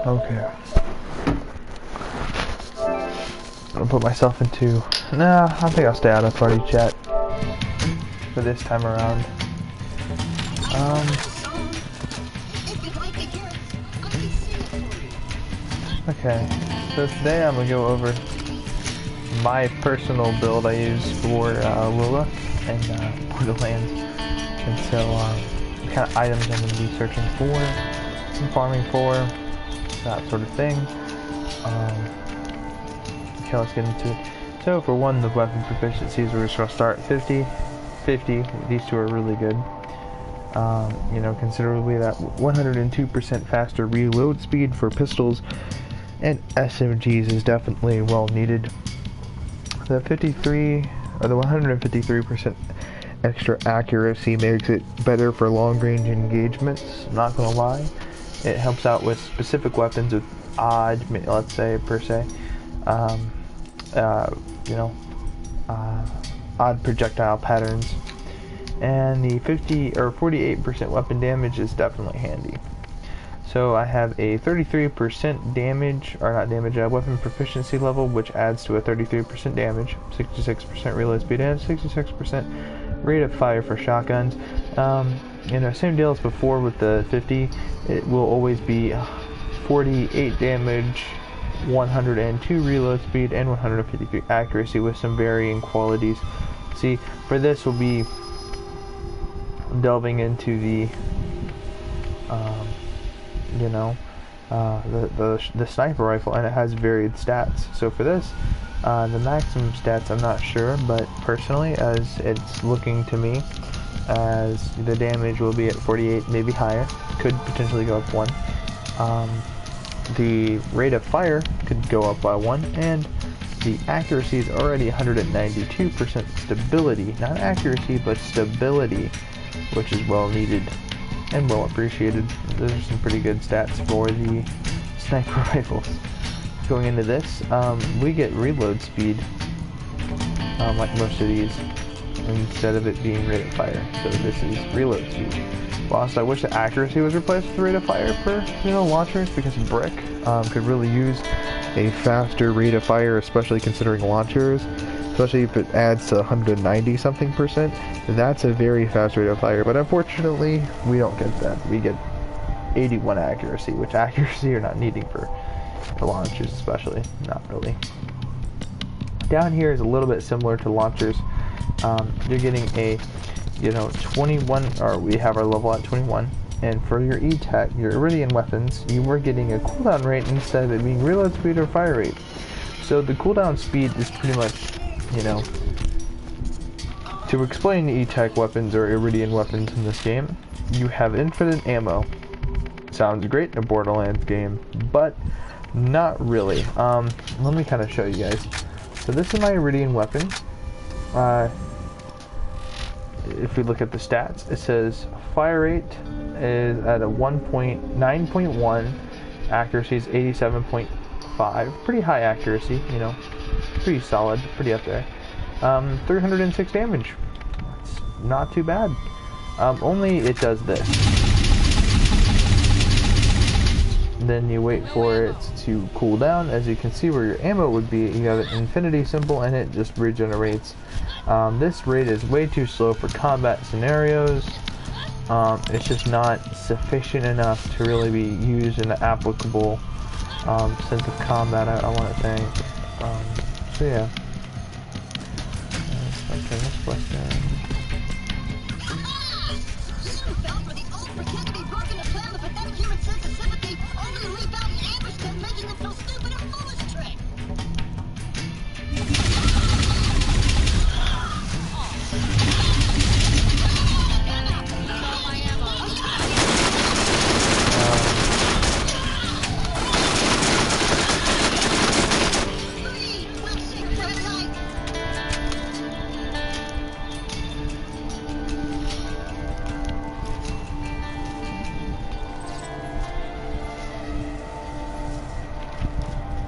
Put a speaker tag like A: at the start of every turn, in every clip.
A: Okay. I'm gonna put myself into... Nah, I think I'll stay out of party chat for this time around. Okay, so today I'm gonna go over my personal build I use for Lilith and Borderlands, and so the kind of items I'm gonna be searching for, and farming for, that sort of thing. Okay, let's get into it. So for one, the weapon proficiencies, we're just gonna start 50. These two are really good. You know, considerably that 102% faster reload speed for pistols and SMGs is definitely well needed. The 153% extra accuracy makes it better for long range engagements. Not gonna lie, it helps out with specific weapons with odd, let's say per se, you know, odd projectile patterns. And the 48% weapon damage is definitely handy. So I have a 33% damage, or not damage, weapon proficiency level, which adds to a 33% damage, 66% reload speed, and 66% rate of fire for shotguns. You know, same deal as before with the 50. It will always be 48 damage, 102 reload speed, and 153 accuracy with some varying qualities. See, for this we'll be delving into the you know, the sniper rifle, and it has varied stats. So for this, the maximum stats I'm not sure, but personally, as it's looking to me, as the damage will be at 48, maybe higher, could potentially go up 1. The rate of fire could go up by 1, and the accuracy is already 192% stability, not accuracy, but stability, which is well needed and well appreciated. Those are some pretty good stats for the sniper rifles. Going into this, we get reload speed, like most of these, instead of it being rate of fire. So this is reload speed. Whilst I wish the accuracy was replaced with the rate of fire for, you know, launchers, because brick could really use a faster rate of fire, especially considering launchers. Especially if it adds to 190 something percent, that's a very fast rate of fire. But unfortunately, we don't get that. We get 81 accuracy, which accuracy you're not needing for launchers, especially. Not really. Down here is a little bit similar to launchers. You're getting a, you know, 21, or we have our level at 21. And for your E-Tech, your Iridian weapons, you were getting a cooldown rate instead of it being reload speed or fire rate. So the cooldown speed is pretty much, you know, to explain the E-Tech weapons or Iridian weapons in this game, you have infinite ammo. Sounds great in a Borderlands game, but not really. Let me kind of show you guys. So this is my Iridian weapon. If we look at the stats, it says fire rate is at a 9.1, accuracy is 87.5, pretty high accuracy, you know, pretty solid, pretty up there. 306 damage, that's not too bad. Only it does this. Then you wait for it to cool down. As you can see where your ammo would be, you have an infinity symbol and it just regenerates. This rate is way too slow for combat scenarios. It's just not sufficient enough to really be used in an applicable sense of combat, I want to think. So yeah. Okay, next question.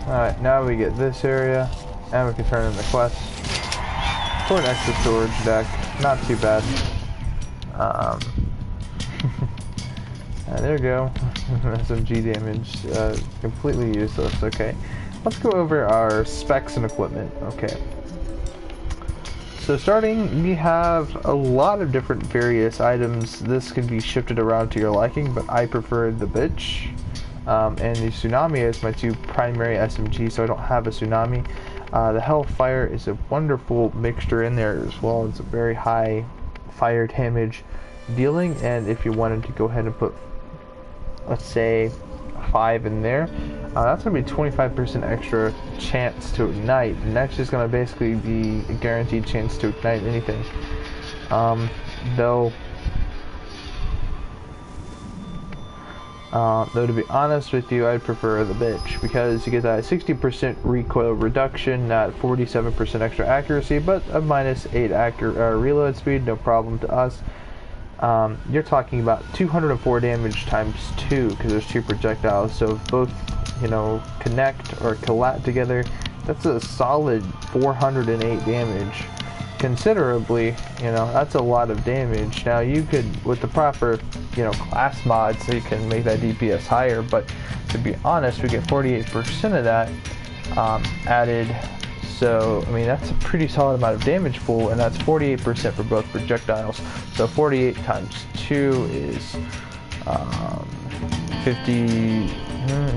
A: Alright, now we get this area, and we can turn in the quest for an extra storage deck. Not too bad. There we go. SMG damage, completely useless. Okay, let's go over our specs and equipment. Okay. So starting, we have a lot of different various items. This can be shifted around to your liking, but I prefer the bitch and the tsunami as my two primary SMGs, so I don't have a tsunami. The hellfire is a wonderful mixture in there as well. It's a very high fire damage dealing, and if you wanted to go ahead and put, let's say, 5 in there, that's going to be 25% extra chance to ignite, and that's just going to basically be a guaranteed chance to ignite anything. Though to be honest with you, I'd prefer the bitch, because you get that 60% recoil reduction at 47% extra accuracy, but a -8 reload speed, no problem to us. You're talking about 204 damage times 2, because there's 2 projectiles, so if both, you know, connect or collide together, that's a solid 408 damage. Considerably, you know, that's a lot of damage. Now you could, with the proper, you know, class mods, so you can make that DPS higher, but to be honest, we get 48% of that added. So, I mean, that's a pretty solid amount of damage pool, and that's 48% for both projectiles. So 48 times 2 is 50,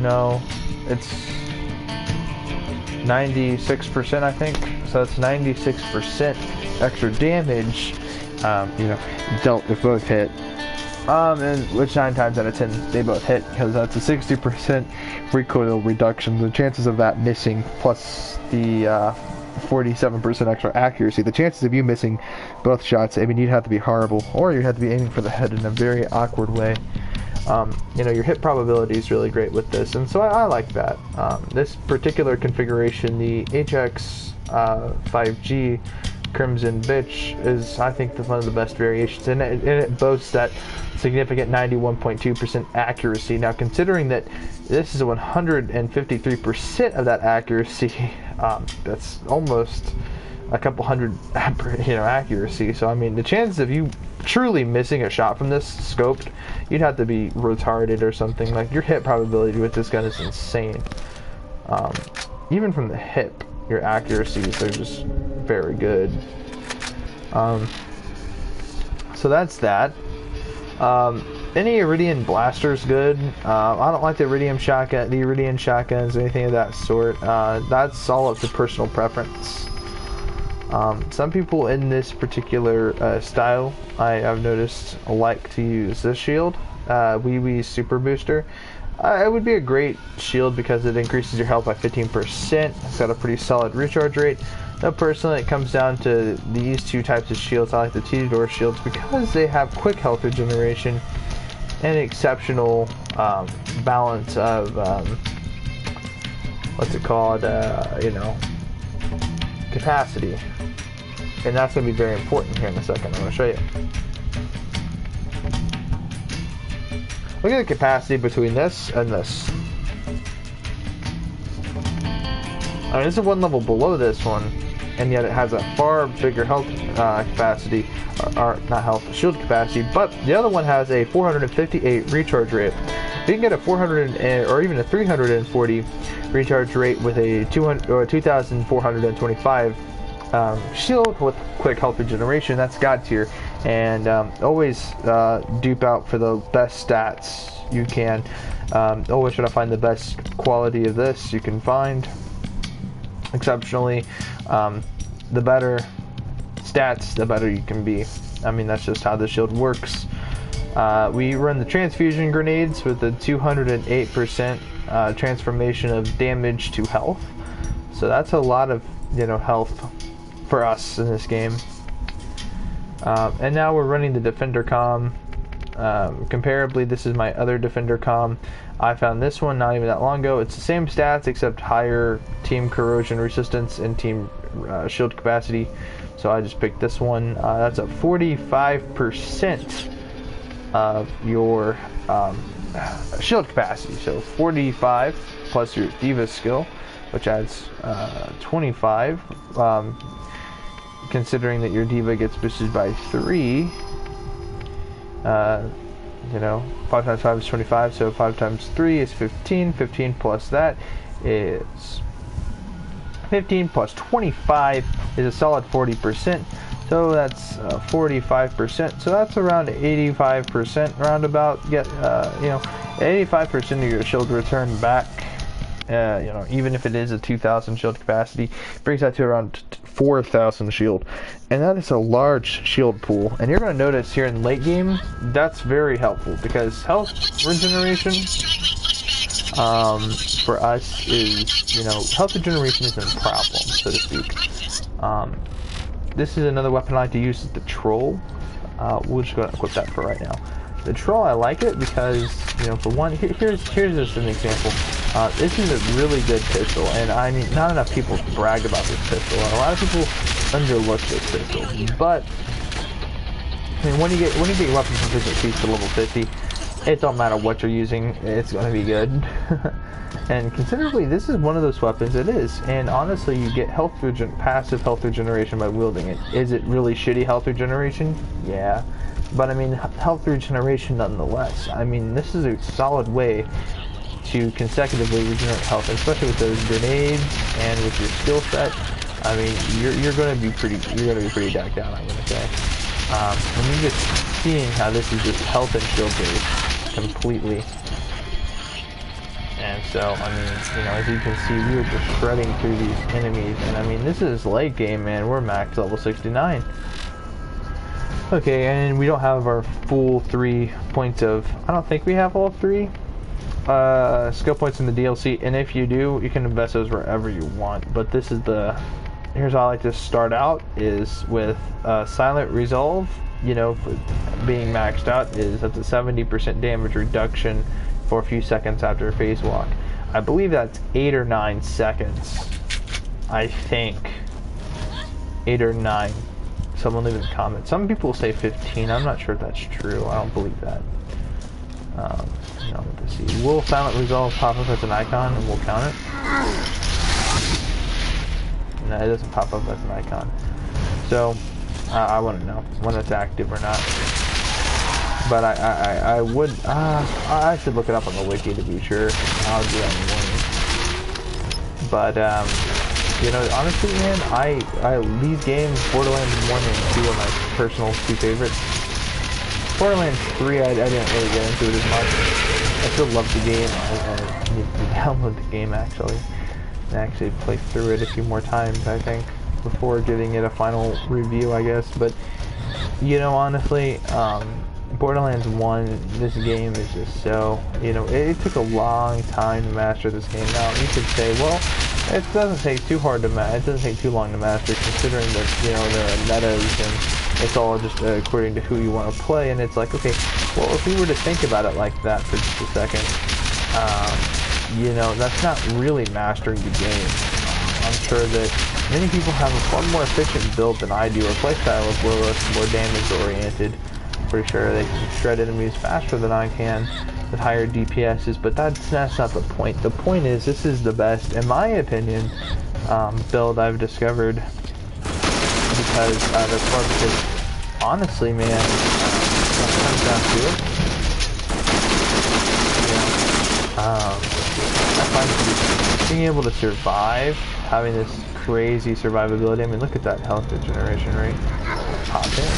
A: no, it's 96%, I think. So that's 96% extra damage, you know, dealt if both hit. And which 9 times out of 10 they both hit, because that's a 60% recoil reduction. The chances of that missing, plus the 47% extra accuracy, the chances of you missing both shots, I mean, you'd have to be horrible, or you'd have to be aiming for the head in a very awkward way. You know, your hit probability is really great with this, and so I like that. This particular configuration, the HX 5G Crimson Bitch, is, I think, one of the best variations, and it boasts that significant 91.2% accuracy. Now, considering that this is 153% of that accuracy, that's almost a couple hundred, you know, accuracy. So, I mean, the chances of you truly missing a shot from this scoped, you'd have to be retarded or something. Like, your hit probability with this gun is insane. Even from the hip, your accuracies are just very good. So that's that. Any Iridian blaster's good. I don't like the Iridian shotguns, anything of that sort. That's all up to personal preference. Some people in this particular style, I've noticed, like to use this shield, Wee Wee's Super Booster. It would be a great shield because it increases your health by 15%. It's got a pretty solid recharge rate. Though personally, it comes down to these two types of shields. I like the T-Door shields because they have quick health regeneration and exceptional balance of what's it called? You know, capacity. And that's going to be very important here in a second. I'm going to show you. Look at the capacity between this and this. I mean, this is one level below this one, and yet it has a far bigger health capacity, or not health, shield capacity, but the other one has a 458 recharge rate. If you can get a 400 or even a 340 recharge rate with a 2425 shield with quick health regeneration, that's God tier. And always dupe out for the best stats you can. Always try to find the best quality of this you can find. Exceptionally, the better stats, the better you can be. I mean, that's just how the shield works. We run the transfusion grenades with a 208% transformation of damage to health. So that's a lot of, you know, health for us in this game. And now we're running the Defender Com. Comparably, this is my other Defender Com. I found this one not even that long ago. It's the same stats except higher team corrosion resistance and team shield capacity. So I just picked this one. That's a 45% of your shield capacity. So 45 plus your Diva skill, which adds 25. Considering that your Diva gets boosted by 3, You know, 5 times 5 is 25, so 5 times 3 is 15. 15 plus that is 15 plus 25 is a solid 40%. So that's 45%. So that's around 85% roundabout. Get you know, 85% of your shield return back. You know, even if it is a 2,000 shield capacity, brings that to around 4,000 shield, and that is a large shield pool. And you're going to notice here in late game, that's very helpful because health regeneration for us is, you know, health regeneration isn't a problem, so to speak. This is another weapon I like to use, is the troll. We'll just go ahead and equip that for right now. The troll, I like it because, you know, for one, here's just an example. This is a really good pistol, and I mean, not enough people brag about this pistol, and a lot of people underlook this pistol. But I mean, when you get your weapon proficiency to level 50, it don't matter what you're using, it's going to be good. And considerably, this is one of those weapons. It is, and honestly, you get passive health regeneration by wielding it. Is it really shitty health regeneration? Yeah. But I mean, health regeneration nonetheless. I mean, this is a solid way to consecutively regenerate health, especially with those grenades and with your skill set. I mean, you're going to be pretty decked out, I'm going to say. And you're just seeing how this is just health and shield based completely. And so, I mean, you know, as you can see, we are just shredding through these enemies. And I mean, this is late game, man. We're max level 69. Okay, and we don't have our full 3 points of... I don't think we have all 3 skill points in the DLC. And if you do, you can invest those wherever you want. But this is the... Here's how I like to start out, is with Silent Resolve. You know, being maxed out is that's a 70% damage reduction for a few seconds after a phase walk. I believe that's 8 or 9 seconds. I think 8 or 9. Someone leave in the comments. Some people say 15. I'm not sure if that's true. I don't believe that. No, let's see. Will Silent Resolve pop up as an icon and we'll count it? No, it doesn't pop up as an icon. So I wouldn't know when it's active or not. But I would. I should look it up on the wiki to be sure. I'll do that in the morning. But you know, honestly, man, these games, Borderlands 1 and 2 are my personal 2 favorites. Borderlands 3, I didn't really get into it as much. I still love the game. I need to download the game, actually, and actually play through it a few more times, I think, before giving it a final review, I guess. But, you know, honestly, Borderlands 1, this game is just so, you know, it took a long time to master this game. Now, you could say, well, it doesn't take too hard to it doesn't take too long to master, considering that, you know, there are metas and it's all just according to who you want to play. And it's like, okay, well, if we were to think about it like that for just a second, you know, that's not really mastering the game. I'm sure that many people have a far more efficient build than I do. A playstyle is where it's more damage oriented. Pretty sure they can shred enemies faster than I can with higher DPSs, but that's not the point. The point is, this is the best, in my opinion, build I've discovered. Because that's far, because honestly, man, when it comes down to it, I find being able to survive, having this crazy survivability. I mean, look at that health regeneration rate. Pop in.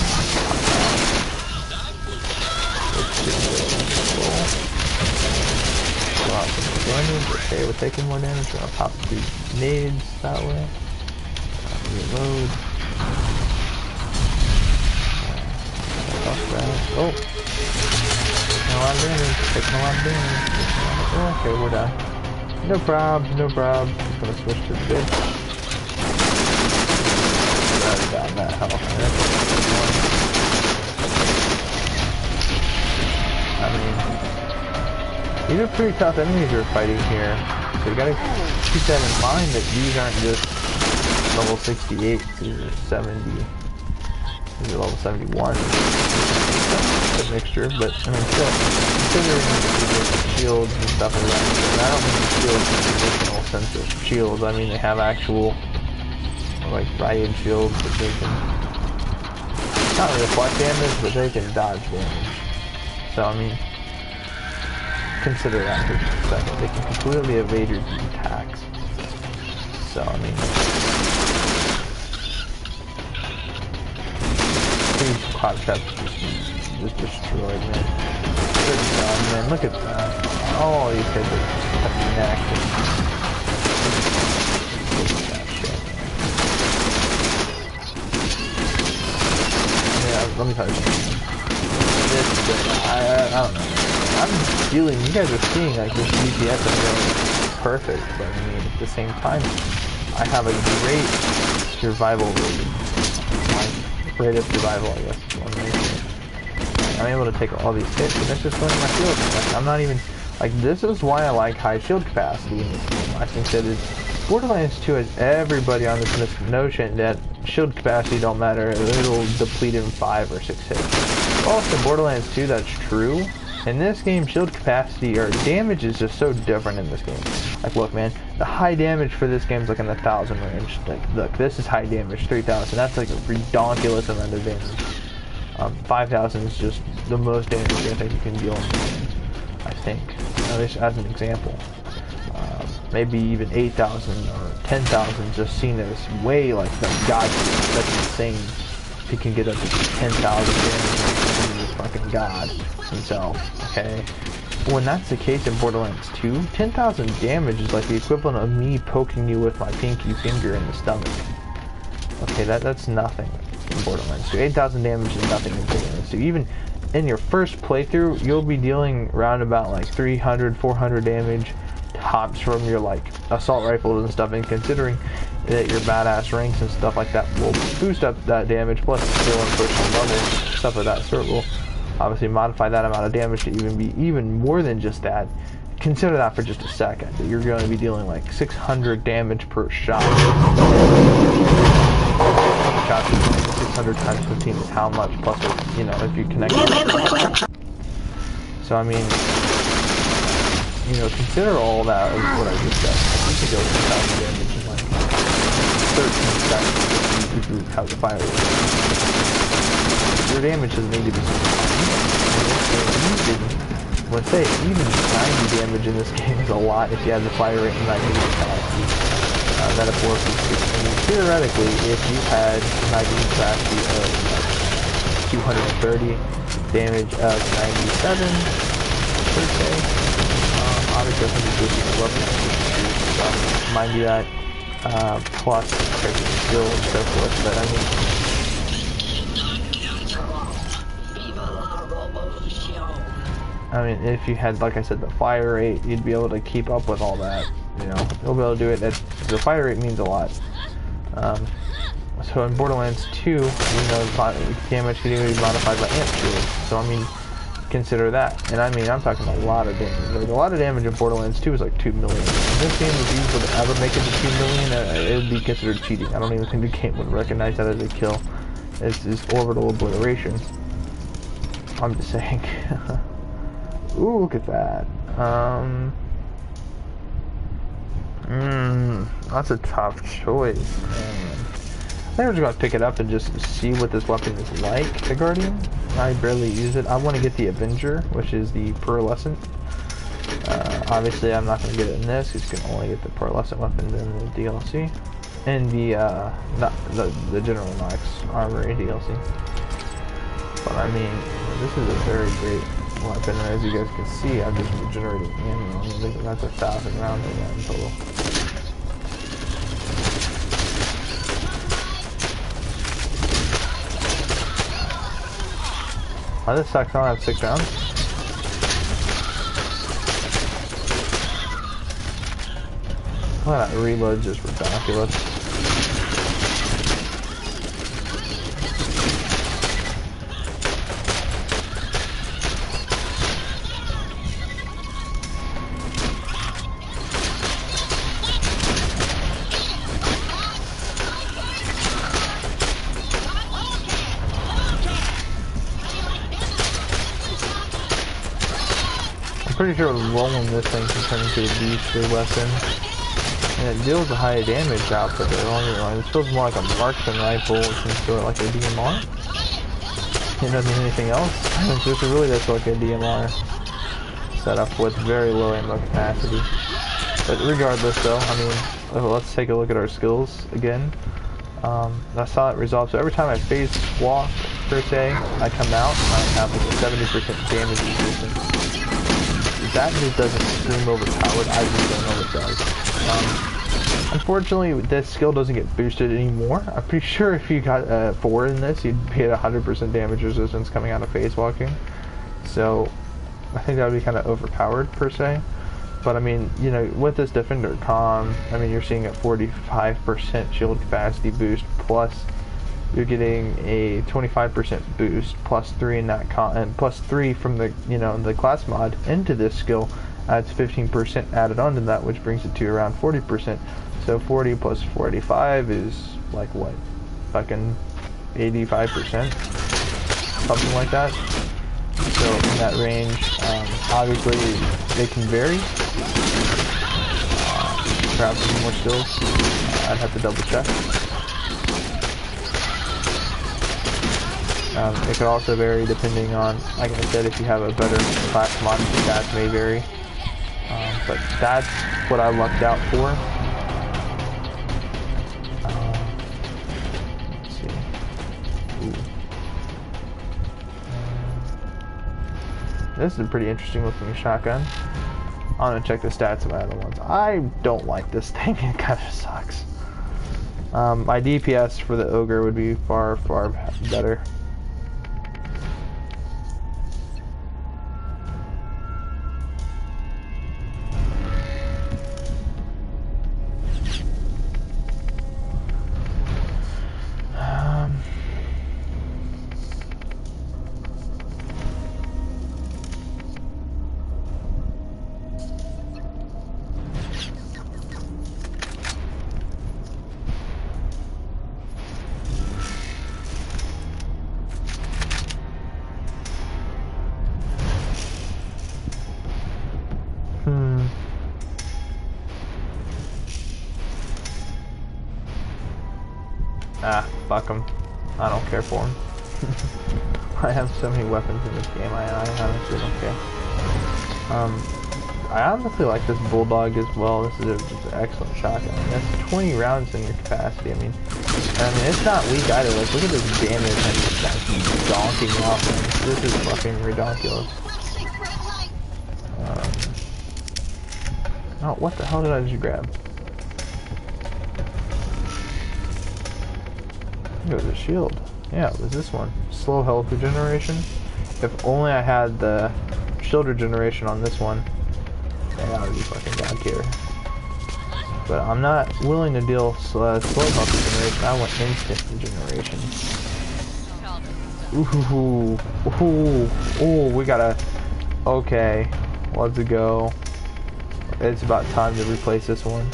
A: Damage. Okay, we're taking more damage. We're gonna pop these nades that way. Reload. Oh! Taking a lot of damage. Taking a lot of damage. Oh, okay, we're done. No probs, no probs. Just gonna switch to this. Right down that health. I mean, these are pretty tough enemies we're fighting here, so you gotta keep that in mind that these aren't just level 68, these are 70, these are level 71. It's a mixture, but I mean, still, considering the shields and stuff like that, and I don't mean shields in the traditional sense of shields, I mean they have actual, like, riot shields that they can, not reflect damage, but they can dodge damage. So, I mean, consider that for just a second. They can completely evade your attacks. So, I mean, these cloud traps just destroyed, man. Good job, man. Look at that. Oh, these guys are fucking neck. Let me tell you something. I don't know. I'm feeling, you guys are seeing like this DPS is going perfect, but I mean, at the same time, I have a great survival rate. My rate of survival, I guess, is one way to say it. I'm able to take all these hits, and that's just going to my shield. Like, I'm not even, like, this is why I like high shield capacity in this game. I think that Borderlands 2 has everybody on this notion that shield capacity don't matter, it'll deplete in 5 or 6 hits. Also, Borderlands 2, that's true. In this game, shield capacity or damage is just so different in this game. Like, look, man, the high damage for this game is like in the 1,000 range. Like, look, this is high damage, 3,000. That's like a ridiculous amount of damage. 5,000 is just the most damage I think you can deal in this game, I think. At least as an example. Maybe even 8,000 or 10,000 just seen as way like the god. That's insane. If he can get up to 10,000 damage, he's fucking god himself. Okay. When that's the case in Borderlands 2, 10,000 damage is like the equivalent of me poking you with my pinky finger in the stomach. Okay, that's nothing in Borderlands 2. 8,000 damage is nothing in Borderlands 2. Even in your first playthrough, you'll be dealing around about like 300, 400 damage tops from your like assault rifles and stuff, and considering that your badass ranks and stuff like that will boost up that damage, plus skill and personal level, stuff of that sort will obviously modify that amount of damage to even be even more than just that. Consider that for just a second, that you're going to be dealing like 600 damage per shot. Shots 600 times 15 is how much, plus, you know, if you connect it. So I mean, you know, consider all that as what I just said. You could go with 1,000 damage in like 13 seconds if you have the fire rate. Your damage doesn't need to be so high. Let's say even 90 damage in this game is a lot if you have the fire rate and 90 capacity. Metaphorically speaking. I mean, theoretically, if you had 90 capacity of like 230, damage of 97 per se. Obviously, I think it's just mind you that, plus skill and so forth, but I mean, if you had, like I said, the fire rate, you'd be able to keep up with all that, you know, you'll be able to do it. The fire rate means a lot. So in Borderlands 2, you know, damage can even be modified by amp shield, so I mean, consider that. And I mean, I'm talking a lot of damage. Like, a lot of damage in Borderlands 2 is like 2 million. In this game, if you would ever make it to 2 million, it would be considered cheating. I don't even think the game would recognize that as a kill. It's orbital obliteration. I'm just saying. Ooh, look at that. That's a tough choice, man. I think we're just going to pick it up and just see what this weapon is like, the Guardian. I barely use it. I want to get the Avenger, which is the pearlescent. Obviously, I'm not going to get it in this. You can only get the pearlescent weapons in the DLC. And the General Knox Armory DLC. But I mean, this is a very great weapon. And as you guys can see, I'm just regenerating ammo. I mean, that's 1,000 rounds of that in total. Oh, this sucks. I don't have 6 rounds. Well, that reload just ridiculous. Pretty sure rolling this thing can turn into a beastly weapon, and it deals a high damage output. This feels more like a marksman rifle, some sort of like a DMR. It doesn't need anything else. This really does look like a DMR setup with very low ammo capacity. But regardless though, I mean, let's take a look at our skills again. That's how it resolves. So every time I phase walk, per se, I come out and I have like a 70% damage resistance. That just doesn't scream overpowered. I just don't know what it does. Unfortunately, this skill doesn't get boosted anymore. I'm pretty sure if you got 4 in this, you'd be at 100% damage resistance coming out of phase walking. So I think that would be kind of overpowered per se. But I mean, you know, with this Defender Comm, I mean, you're seeing a 45% shield capacity boost, plus you're getting a 25% boost, plus 3 in that and plus 3 from the, you know, the class mod into this skill adds 15% added onto that, which brings it to around 40%. So 40 plus 45 is like what, fucking 85%, something like that. So in that range, obviously they can vary. Perhaps some more skills. I'd have to double check. It could also vary depending on, like I said, if you have a better class mod, the stats may vary. But that's what I lucked out for. Let's see. Ooh. This is a pretty interesting looking shotgun. I'm gonna check the stats of my other ones. I don't like this thing, it kind of sucks. My DPS for the Ogre would be far, far better. Ah, fuck them. I don't care for them. I have so many weapons in this game, I honestly don't care. I honestly like this Bulldog as well. This is just an excellent shotgun. That's 20 rounds in your capacity. I mean, it's not weak either. Like, look at this damage and just donking out things. This is fucking ridiculous. Oh, what the hell did I just grab? It was a shield. Yeah, it was this one. Slow health regeneration. If only I had the shield regeneration on this one, then I would be fucking god tier. But I'm not willing to deal slow health regeneration. I want instant regeneration. Ooh, ooh, ooh, we gotta. Okay, let's go. It's about time to replace this one.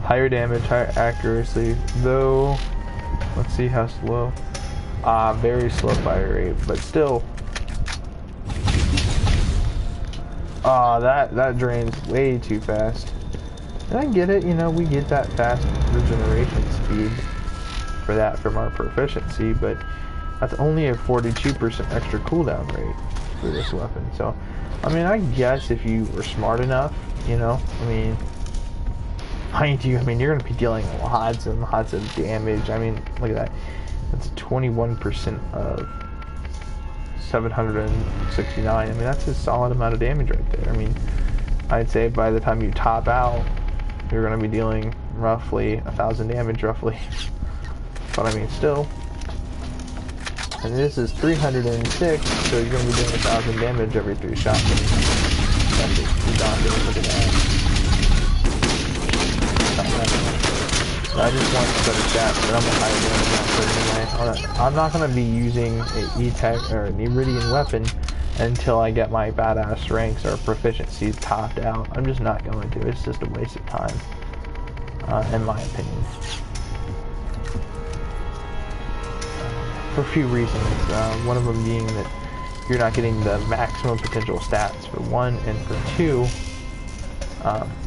A: Higher damage, higher accuracy, though. Let's see how slow. Very slow fire rate, but still. That drains way too fast. And I get it, you know, we get that fast regeneration speed for that from our proficiency, but that's only a 42% extra cooldown rate for this weapon. So, I mean, I guess if you were smart enough, you know, I mean, mind you, I mean, you're going to be dealing lots and lots of damage. I mean, look at that. That's 21% of 769. I mean, that's a solid amount of damage right there. I mean, I'd say by the time you top out, you're going to be dealing roughly 1,000 damage, roughly. But I mean, still. And this is 306, so you're going to be doing 1,000 damage every 3 shots. That's just daunting. Look at that. I just want better stats, but I'm a higher damage anyway. I'm not going to be using an E-Tech or an Iridian weapon until I get my badass ranks or proficiencies topped out. I'm just not going to. It's just a waste of time, in my opinion. For a few reasons. One of them being that you're not getting the maximum potential stats for one, and for two,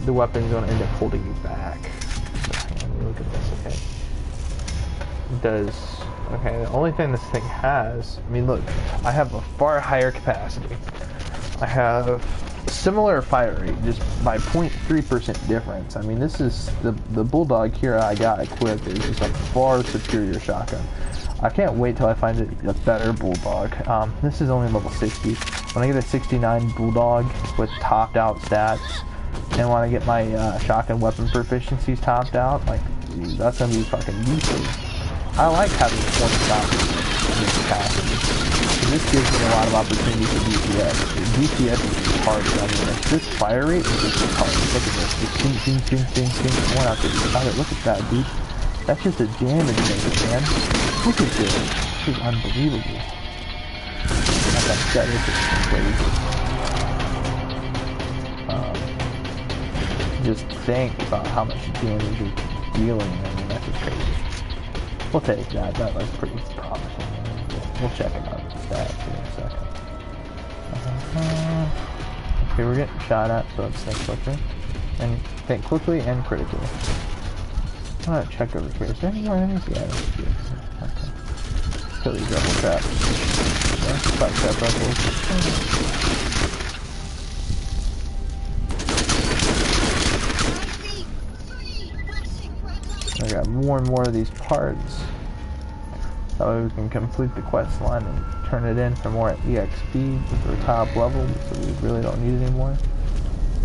A: the weapon's going to end up holding you back. So, let me look at this, okay. It does, okay, the only thing this thing has, I mean look, I have a far higher capacity. I have similar fire rate, just by 0.3% difference. I mean, this is, the Bulldog here I got equipped is just a far superior shotgun. I can't wait till I find a better Bulldog. This is only level 60. When I get a 69 Bulldog with topped out stats, and when I get my shotgun weapon proficiencies topped out, like, that's gonna be fucking useless. I like having 20 shots in capacity. So this gives me a lot of opportunity for DPS. DPS is hard. I mean, this fire rate is just hard. Look at this. Just ding. One after the other. Look at that, dude. That's just a damage maker, man. Look at this. This is unbelievable. Like I said, this is crazy. Just think about how much damage you're dealing. I mean, that's just crazy. We'll take that. That was pretty promising. We'll check it out the stats here in a second. Okay, we're getting shot at, so let's think quickly. And think quickly and critically. I'm gonna check over here. Is there any more enemies? Yeah, there's a few. Okay. Kill these rebel traps. Yeah, spot trap rebels. I got more and more of these parts. That way we can complete the quest line and turn it in for more EXP for the top level, so we really don't need it anymore.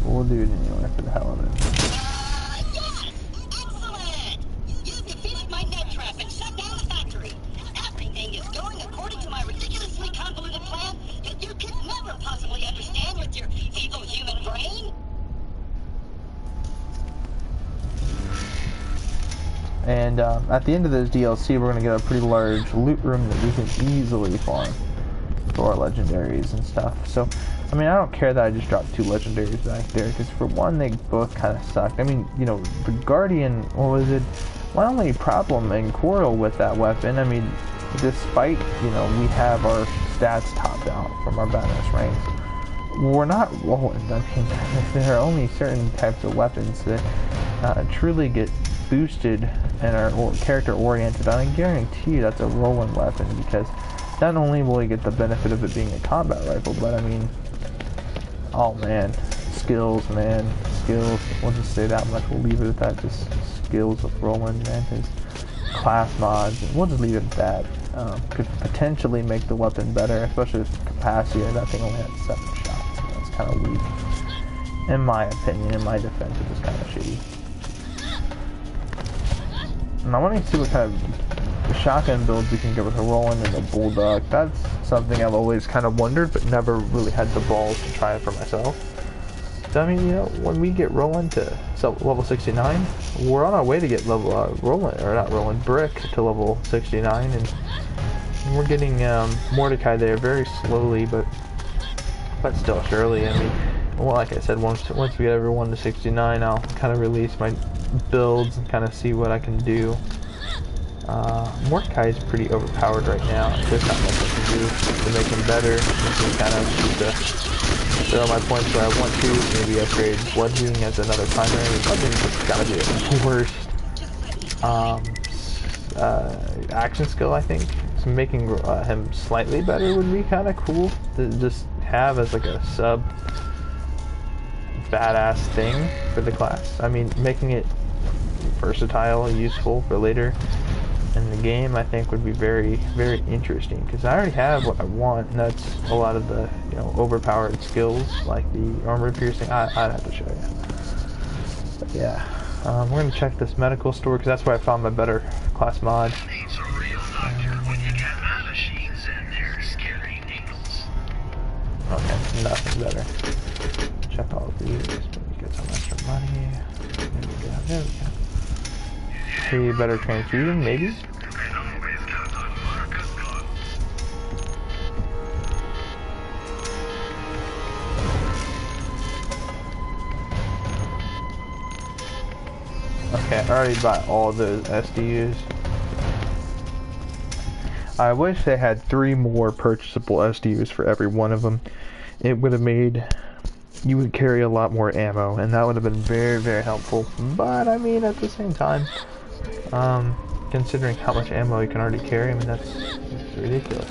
A: But we'll do it anyway for the hell of it.
B: Yes! Excellent! You've defeated my net trap and shut down the factory. Everything is going according to my ridiculously convoluted plan that you could never possibly understand with your evil human brain.
A: And at the end of this DLC, we're going to get a pretty large loot room that we can easily farm for our legendaries and stuff. So, I mean, I don't care that I just dropped 2 legendaries back there, because for one, they both kind of sucked. I mean, you know, the Guardian, what was it? My only problem and quarrel with that weapon, I mean, despite, you know, we have our stats topped out from our bonus ranks, we're not rolling. I mean, there are only certain types of weapons that truly get boosted and are character oriented. I guarantee you that's a rolling weapon, because not only will you get the benefit of it being a combat rifle, but I mean, oh man, skills, man, skills. We'll just say that much. We'll leave it at that. Just skills of Roland, man. His class mods. We'll just leave it at that. Could potentially make the weapon better, especially with capacity. That thing only had 7 shots. So that's kind of weak, in my opinion. In my defense, it was kind of shitty. And I want to see what kind of shotgun builds we can get with a Roland and a Bulldog. That's something I've always kind of wondered, but never really had the balls to try it for myself. So, I mean, you know, when we get Roland to level 69, we're on our way to get level Brick to level 69, and we're getting Mordecai there very slowly, but still surely. I mean, well, like I said, once we get everyone to 69, I'll kind of release my builds and kind of see what I can do. Mordecai is pretty overpowered right now. There's not much I can do to make him better. I can kind of just throw my points where I want to. Maybe upgrade Bludgeoning as another primary. Bludgeoning's gotta be the worst. Action skill, I think. So making him slightly better would be kind of cool to just have as like a sub badass thing for the class. I mean, making it versatile, useful for later in the game, I think would be very, very interesting, because I already have what I want, and that's a lot of the, you know, overpowered skills like the armor piercing. I'd have to show you. But yeah, we're gonna check this medical store, because that's where I found my better class mod. Okay, nothing better. Check all of these. Maybe get some extra money. There we go. Maybe better transfusion, maybe? Okay, I already bought all those SDUs. I wish they had 3 more purchasable SDUs for every one of them. It would have made you would carry a lot more ammo, and that would have been very, very helpful. But I mean, at the same time, considering how much ammo you can already carry, I mean that's ridiculous.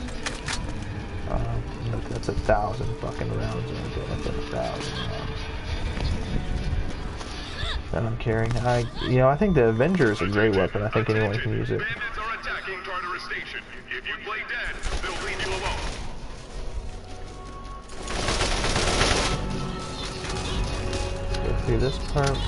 A: Look, that's 1,000 fucking rounds right there. That's 1,000 rounds that I'm carrying. I think the Avenger is a great weapon. I think anyone can use it.
C: If you play dead, they'll leave you alone.
A: Go through this part.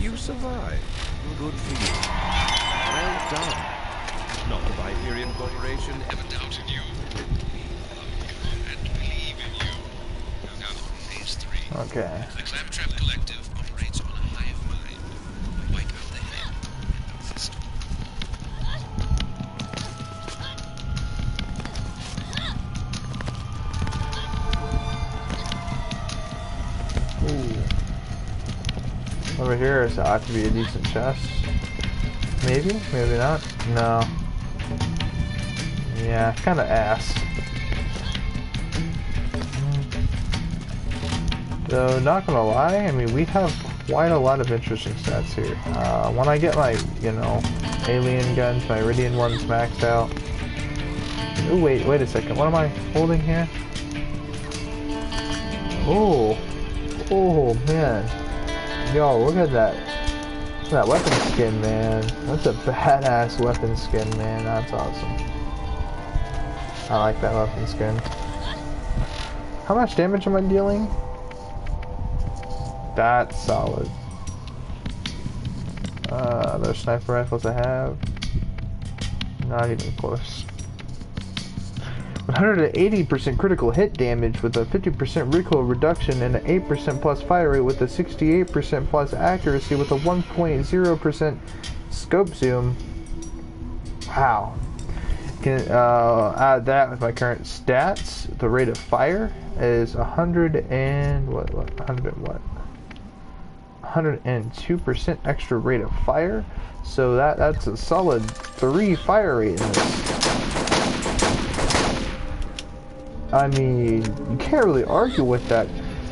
D: You survived. Good for you. Well done. Not the Iberian Corporation ever doubted you. And believe in you. Look out for phase 3.
A: Okay.
D: The Claptrap Collective operates on a hive mind. Wipe out the head and the system.
A: Ooh. Over here is ought to be a decent chest. Maybe? Maybe not? No. Yeah, kinda ass. Though, not gonna lie, I mean, we have quite a lot of interesting stats here. When I get my, alien guns, my Iridian ones maxed out. Oh, wait a second. What am I holding here? Oh. Oh, man. Yo, look at that. Look at that weapon skin, man. That's a badass weapon skin, man. That's awesome. I like that weapon skin. How much damage am I dealing? That's solid. Those sniper rifles I have. Not even close. 180% critical hit damage with a 50% recoil reduction and an 8% plus fire rate with a 68% plus accuracy with a 1.0% scope zoom. Wow. Can add that with my current stats. The rate of fire is 102% extra rate of fire. So that's a solid 3 fire rate in this. I mean, you can't really argue with that,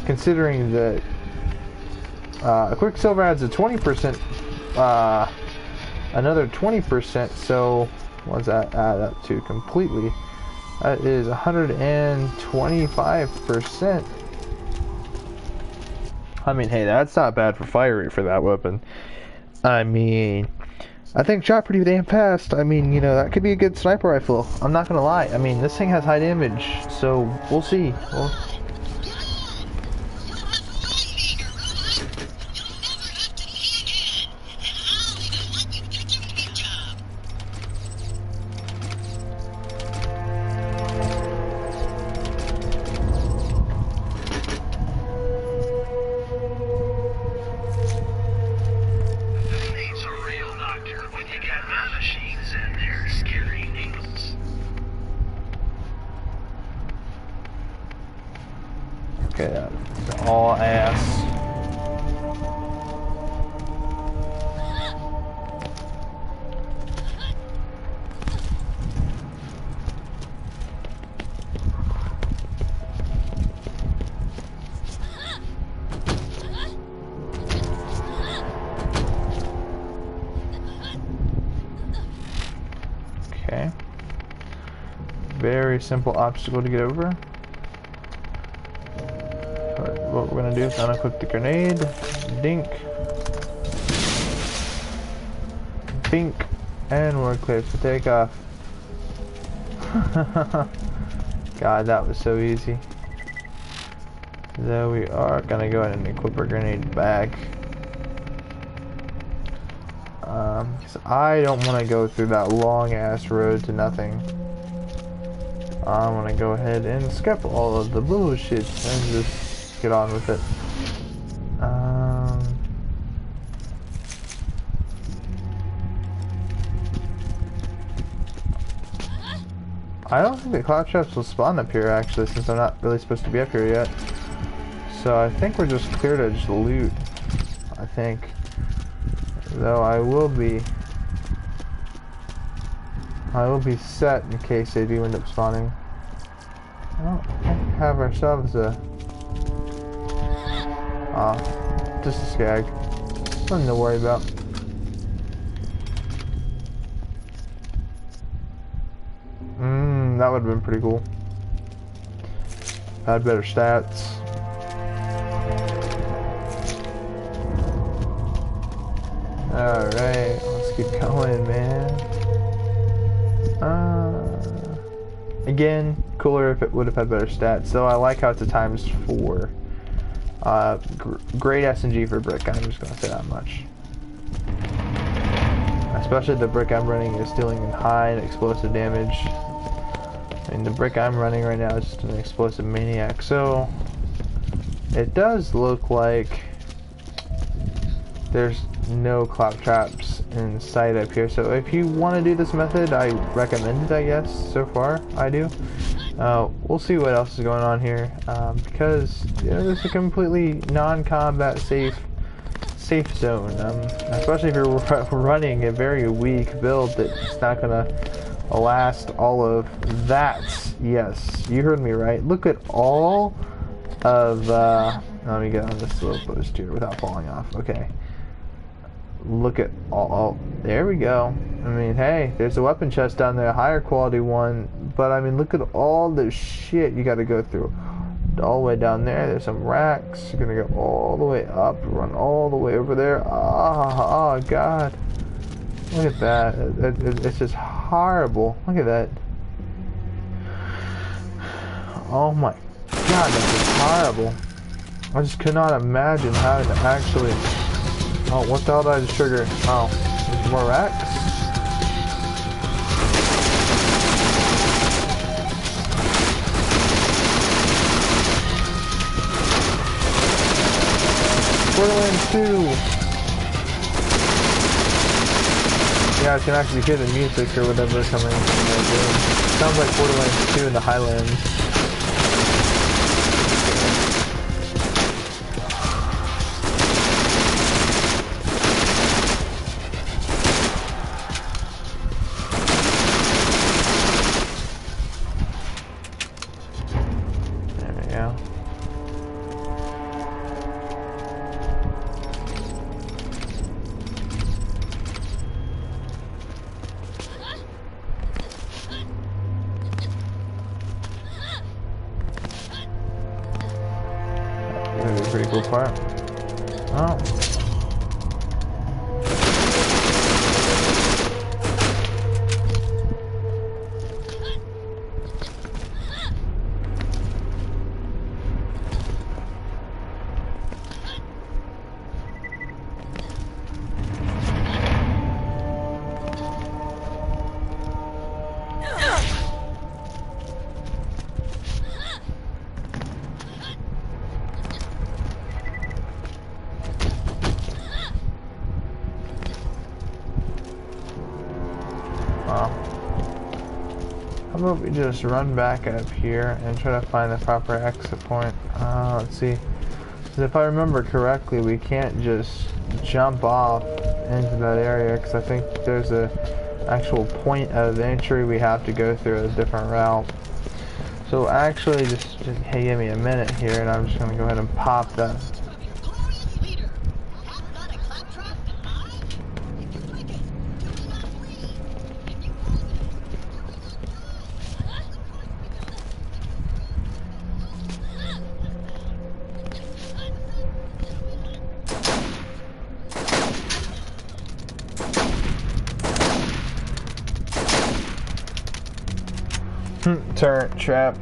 A: considering that Quicksilver adds a 20%, another 20%, so what does that add up to completely? That is 125%. I mean, hey, that's not bad for fire rate for that weapon. I mean, I think shot pretty damn fast. I mean, that could be a good sniper rifle. I'm not gonna lie. I mean, this thing has high damage, so we'll see. Okay, that's all ass. Okay. Very simple obstacle to get over. What we're gonna do is unequip the grenade. Dink. Bink. And we're clear for takeoff. God, that was so easy. So we are gonna go ahead and equip our grenade back. Because I don't want to go through that long ass road to nothing. I want to go ahead and skip all of the bullshit and just get on with it. I don't think the cloud traps will spawn up here actually, since I'm not really supposed to be up here yet. So I think we're just clear to just loot. I think. Though I will be set in case they do end up spawning. Well, have ourselves a just a skag. Nothing to worry about. That would have been pretty cool. Had better stats. Alright, let's keep going, man. Again, cooler if it would have had better stats, though I like how it's a ×4. Great SMG for brick, I'm just gonna say that much. Especially the brick I'm running is dealing high explosive damage. And the brick I'm running right now is just an explosive maniac, so it does look like there's no cloud traps in sight up here. So if you want to do this method, I recommend it, I guess. So far, I do. We'll see what else is going on here, because you know, this is a completely non-combat safe zone, especially if you're running a very weak build that's not gonna last all of that. Yes, you heard me right. Look at all of let me get on this little post here without falling off. Okay, look at all there we go. I mean, hey, there's a weapon chest down there, a higher quality one, but I mean, look at all the shit you got to go through. All the way down there, there's some racks. You're gonna go all the way up, run all the way over there. Oh God, look at that. It's just horrible. Look at that. Oh my God, that's just horrible. I just could not imagine having to actually. Oh, what the hell did I just trigger? Oh, there's more racks? Borderlands 2! Yeah, I can actually hear the music or whatever coming from the game. Sounds like Borderlands 2 in the Highlands. Pretty cool part. Oh. How about we just run back up here and try to find the proper exit point? Let's see. 'Cause if I remember correctly, we can't just jump off into that area because I think there's a actual point of entry we have to go through a different route. So actually, just hey, give me a minute here, and I'm just gonna go ahead and pop that.
B: Glorious leader. That's not a claptrap. If you break it, you cannot flee. If you close it,
A: Turret trap.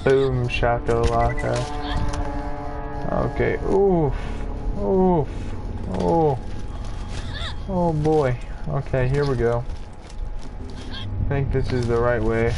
A: Boom, shakalaka. Okay, oof, oof, oh. Oh boy. Okay, here we go. I think this is the right way.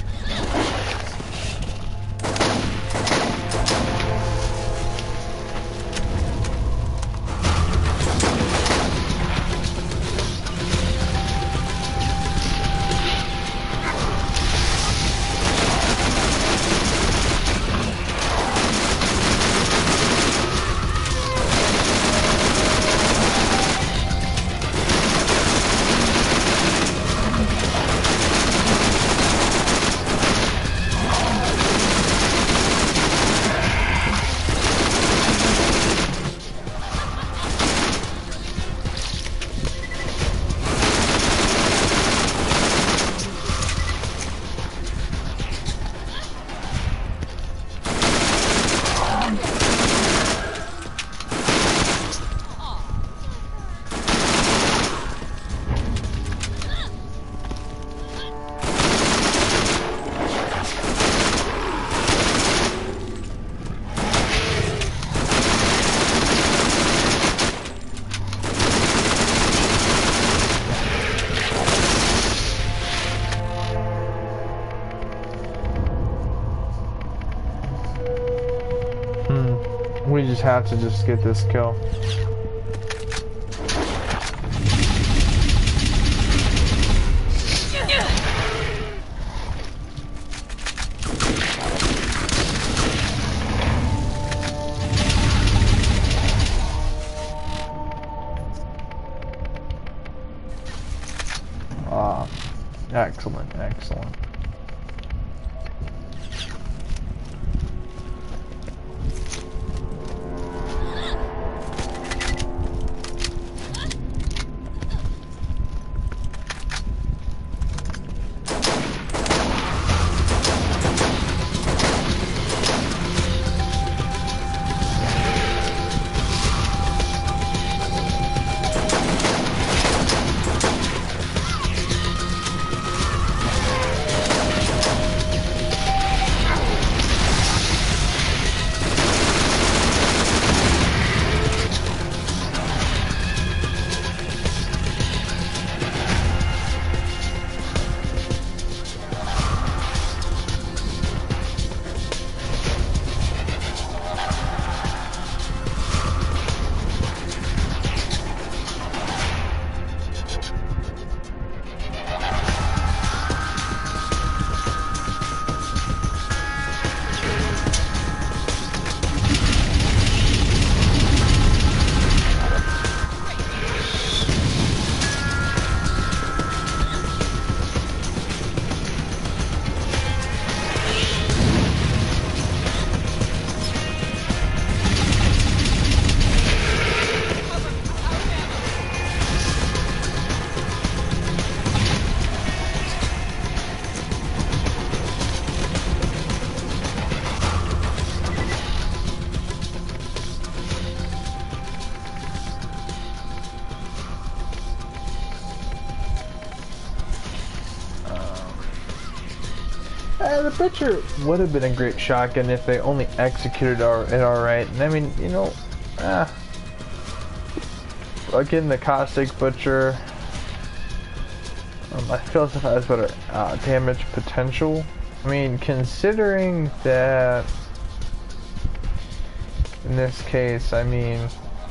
A: We just have to just get this kill. Ah, excellent, excellent. The picture would have been a great shotgun if they only executed it alright. And I mean, you know, again, the caustic butcher. I feel as if it has better damage potential. I mean, considering that in this case, I mean,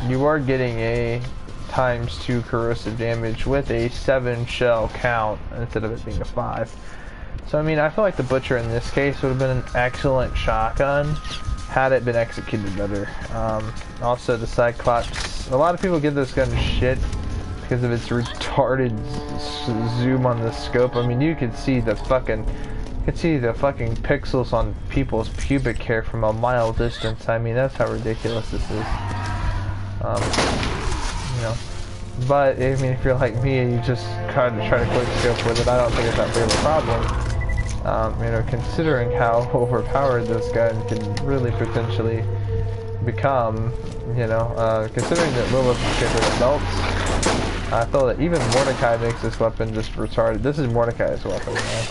A: you are getting a ×2 corrosive damage with a 7 shell count instead of it being a 5. So I mean, I feel like the butcher in this case would have been an excellent shotgun had it been executed better. Also, the Cyclops. A lot of people give this gun shit because of its retarded zoom on the scope. I mean, you could see the fucking pixels on people's pubic hair from a mile distance. I mean, that's how ridiculous this is. You know. But I mean, if you're like me and you just kind of try to quick scope with it, I don't think it's that big of a problem. You know, considering how overpowered this gun can really potentially become, you know, considering that Lilith gets rid of belts, I feel that even Mordecai makes this weapon just retarded. This is Mordecai's weapon, man.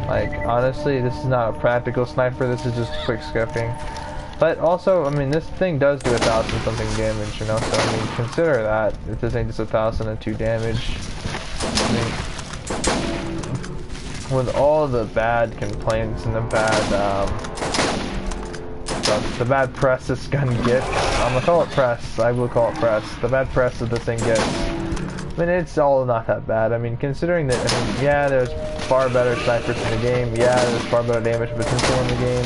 A: Like, honestly, this is not a practical sniper, this is just quick scoping. But also, I mean, this thing does do 1,000 something damage, you know, so I mean, consider that. If this ain't just 1,002 damage, I mean, with all the bad complaints and the bad press this gun gets, I'm gonna call it press, I will call it press, the bad press that this thing gets, I mean, it's all not that bad. I mean, considering that, I mean, yeah, there's far better snipers in the game, yeah, there's far better damage potential in the game,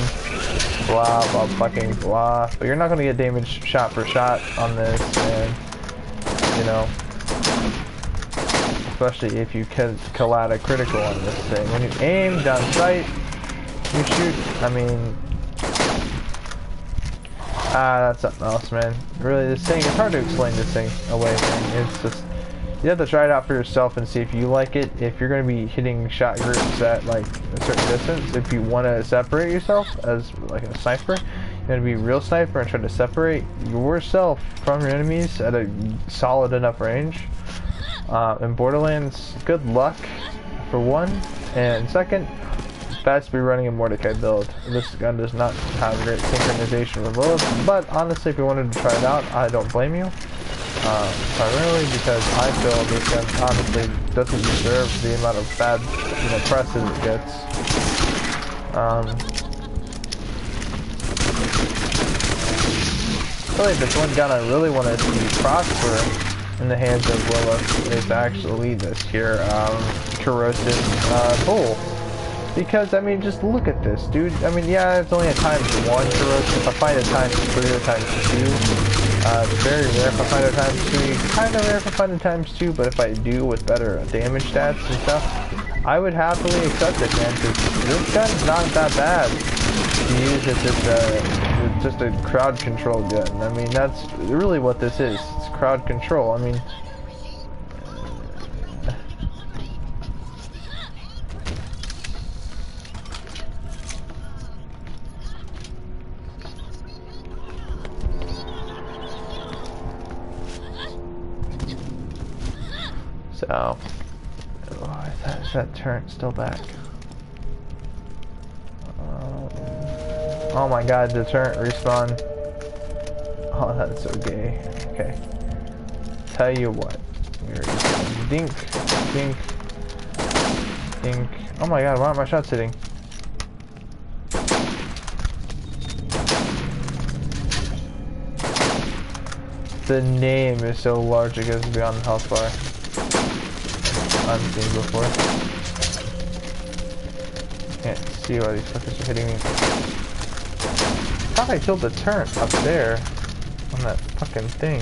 A: blah, blah, fucking blah, but you're not gonna get damage shot for shot on this, and, you know, especially if you collide a critical on this thing. When you aim down sight, you shoot, I mean, that's something else, man. Really, this thing, it's hard to explain this thing away, man. It's just, you have to try it out for yourself and see if you like it. If you're going to be hitting shot groups at, like, a certain distance, if you want to separate yourself as, like, a sniper, you're going to be a real sniper and try to separate yourself from your enemies at a solid enough range. In Borderlands, good luck, for one, and second, best be running a Mordecai build. This gun does not have great synchronization with Lilith, but honestly, if you wanted to try it out, I don't blame you. Primarily because I feel this gun honestly doesn't deserve the amount of bad, you know, presses it gets. I feel like this one gun I really want to see prosper in the hands of Lilith is actually this here, corrosive, bull. Because, I mean, just look at this, dude. I mean, yeah, it's only a ×1 corrosive. If I find a ×3 or ×2, it's very rare if I find a ×3. Kind of rare if I find a ×2, but if I do with better damage stats and stuff, I would happily accept it, man, because this gun's not that bad to use as just a crowd control gun. I mean, that's really what this is. It's crowd control. I mean, so, is that turret still back? Oh my god, the turret respawn. Oh, that's so gay. Okay. Tell you what. We're just dink, dink, dink. Oh my god, why aren't my shots hitting? The name is so large it goes beyond the health bar. Unseen before. Can't see why these fuckers are hitting me. I thought I killed the turret up there on that fucking thing.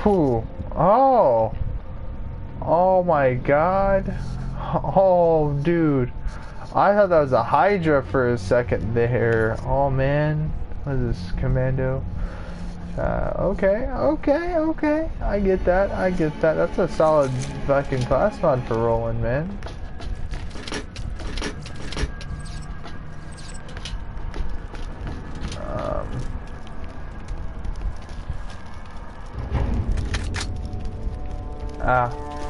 A: Ooh. Oh. Oh my god. Oh, dude. I thought that was a Hydra for a second there. Oh man. What is this? Commando? Okay. I get that. That's a solid fucking class mod for rolling, man.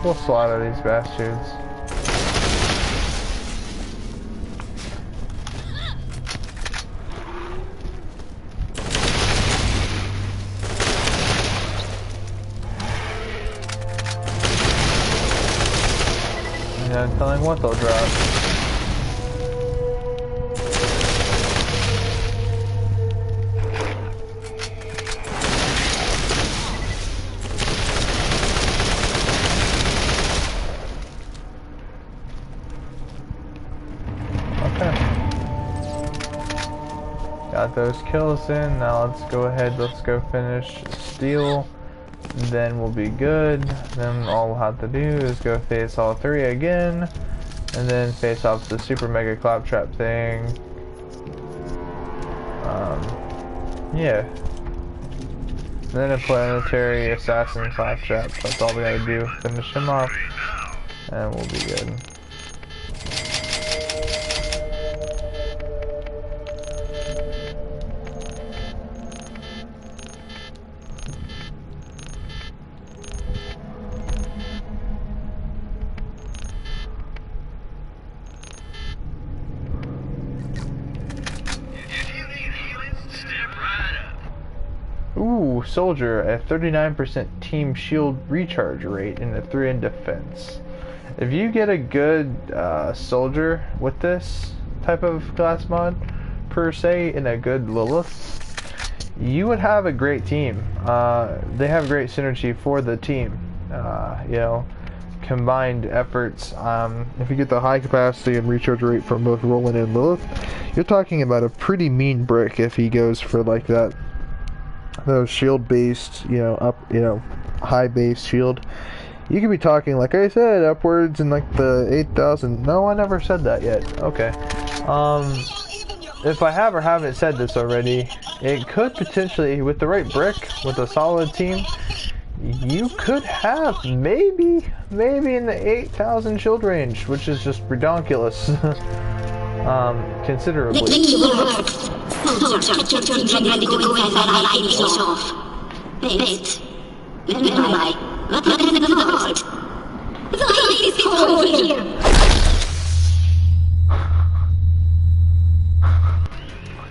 A: We'll slaughter these bastards. Yeah, I'm telling what they'll drop. Got those kills in. Now let's go ahead. Let's go finish steel. Then we'll be good. Then all we'll have to do is go face all three again, and then face off the super mega claptrap thing. Yeah. And then a planetary assassin claptrap. That's all we gotta do. Finish him off, and we'll be good. Ooh, soldier, a 39% team shield recharge rate and a 3 in defense. If you get a good soldier with this type of class mod, per se, in a good Lilith, you would have a great team. They have great synergy for the team. You know, combined efforts. If you get the high capacity and recharge rate from both Roland and Lilith, you're talking about a pretty mean brick if he goes for like that. Those shield based, high base shield. You could be talking, like I said, upwards in like the 8,000. No, I never said that yet. Okay. If I have or haven't said this already, it could potentially, with the right brick, with a solid team, you could have maybe in the 8,000 shield range, which is just redonkulous. Considerably.
B: Soldier, get your team ready to go inside my finish off. Best. Nearby. What is the plot? The light is cold here.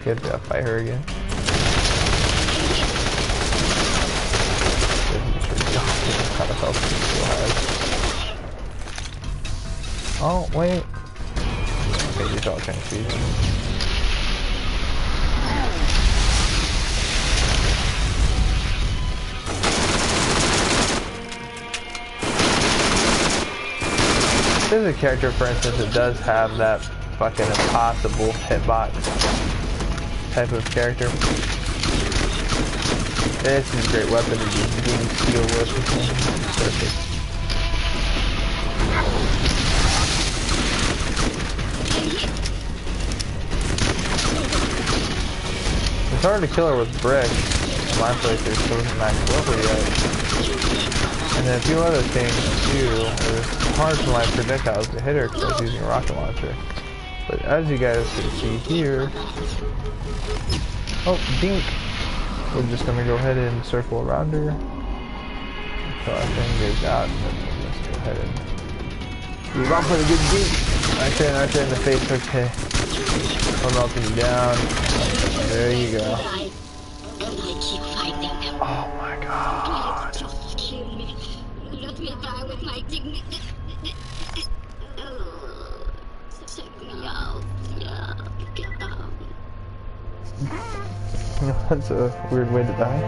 A: Good to fight her again. Oh, wait. Okay, you're all kind of cheating. There's a character, for instance, that does have that fucking impossible hitbox type of character. This is a great weapon to just beam steel with. Perfect. It's hard to kill her with brick. In my playthrough, so isn't max level yet. And then a few other things too. It was hard for my projectiles to hit her because I was using a rocket launcher. But as you guys can see here, oh, dink! We're just gonna go ahead and circle around her until our thing goes out, and then we'll just go ahead and move off with a good dink. Right there in the face. Okay, I'm melting you down. There you go. Oh my god.
B: Let me die with my dignity. Check me out. Yeah, get out.
A: That's a weird way to die.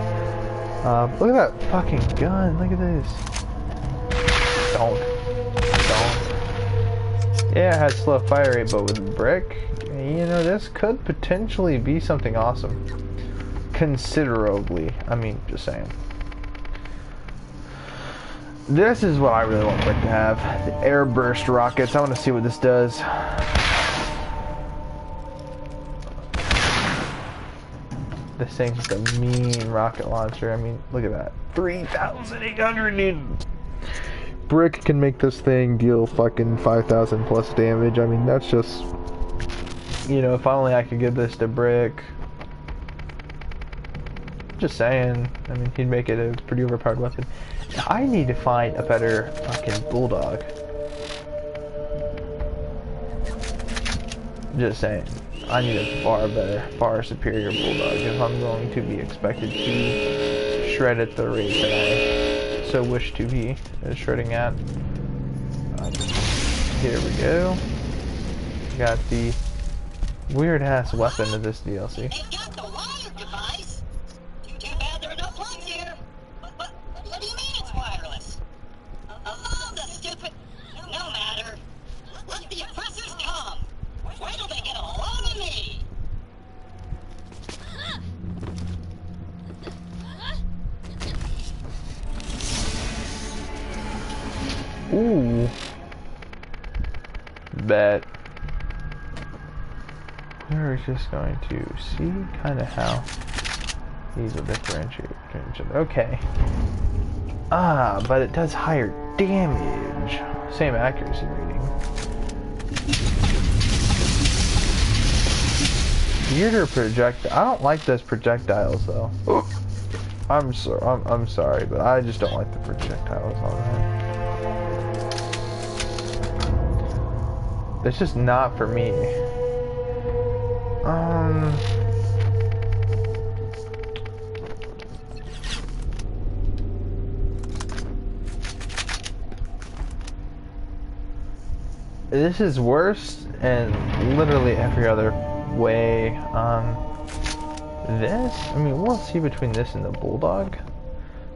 A: Look at that fucking gun. Look at this. Don't. Yeah, it has slow fire rate, but with brick, you know, this could potentially be something awesome. Considerably. I mean, just saying. This is what I really want brick to have. The airburst rockets. I want to see what this does. This thing's a mean rocket launcher. I mean, look at that. 3,800, dude. Brick can make this thing deal fucking 5,000 plus damage. I mean, that's just, you know, if only I could give this to Brick. Just saying. I mean, he'd make it a pretty overpowered weapon. I need to find a better fucking bulldog. Just saying. I need a far better, far superior bulldog if I'm going to be expected to shred at the rate that I so wish to be shredding at. Here we go. Got the weird ass weapon of this DLC.
B: They got the wired device. Too bad there are no plugs here. What do you mean it's wireless? Oh, the stupid. No matter. Let the oppressors come. Wait till they get a load of me.
A: Ooh. Bet. We're just going to see kind of how these will differentiate between each other. Okay. Ah, but it does higher damage. Same accuracy rating. Weirder projectile. I don't like those projectiles though. I'm sorry, but I just don't like the projectiles on that. It's just not for me. This is worse in literally every other way. This, I mean, we'll see between this and the Bulldog.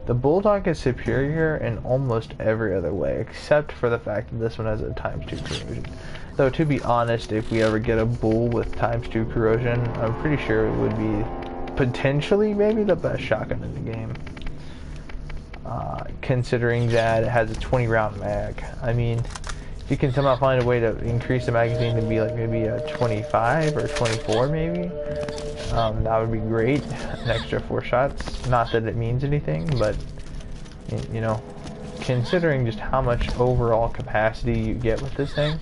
A: The Bulldog is superior in almost every other way, except for the fact that this one has a ×2 corrosion. Though, to be honest, if we ever get a Bull with ×2 corrosion, I'm pretty sure it would be potentially maybe the best shotgun in the game. Considering that it has a 20 round mag. I mean, if you can somehow find a way to increase the magazine to be like maybe a 25 or 24 maybe, that would be great. An extra 4 shots. Not that it means anything, but you know, considering just how much overall capacity you get with this thing,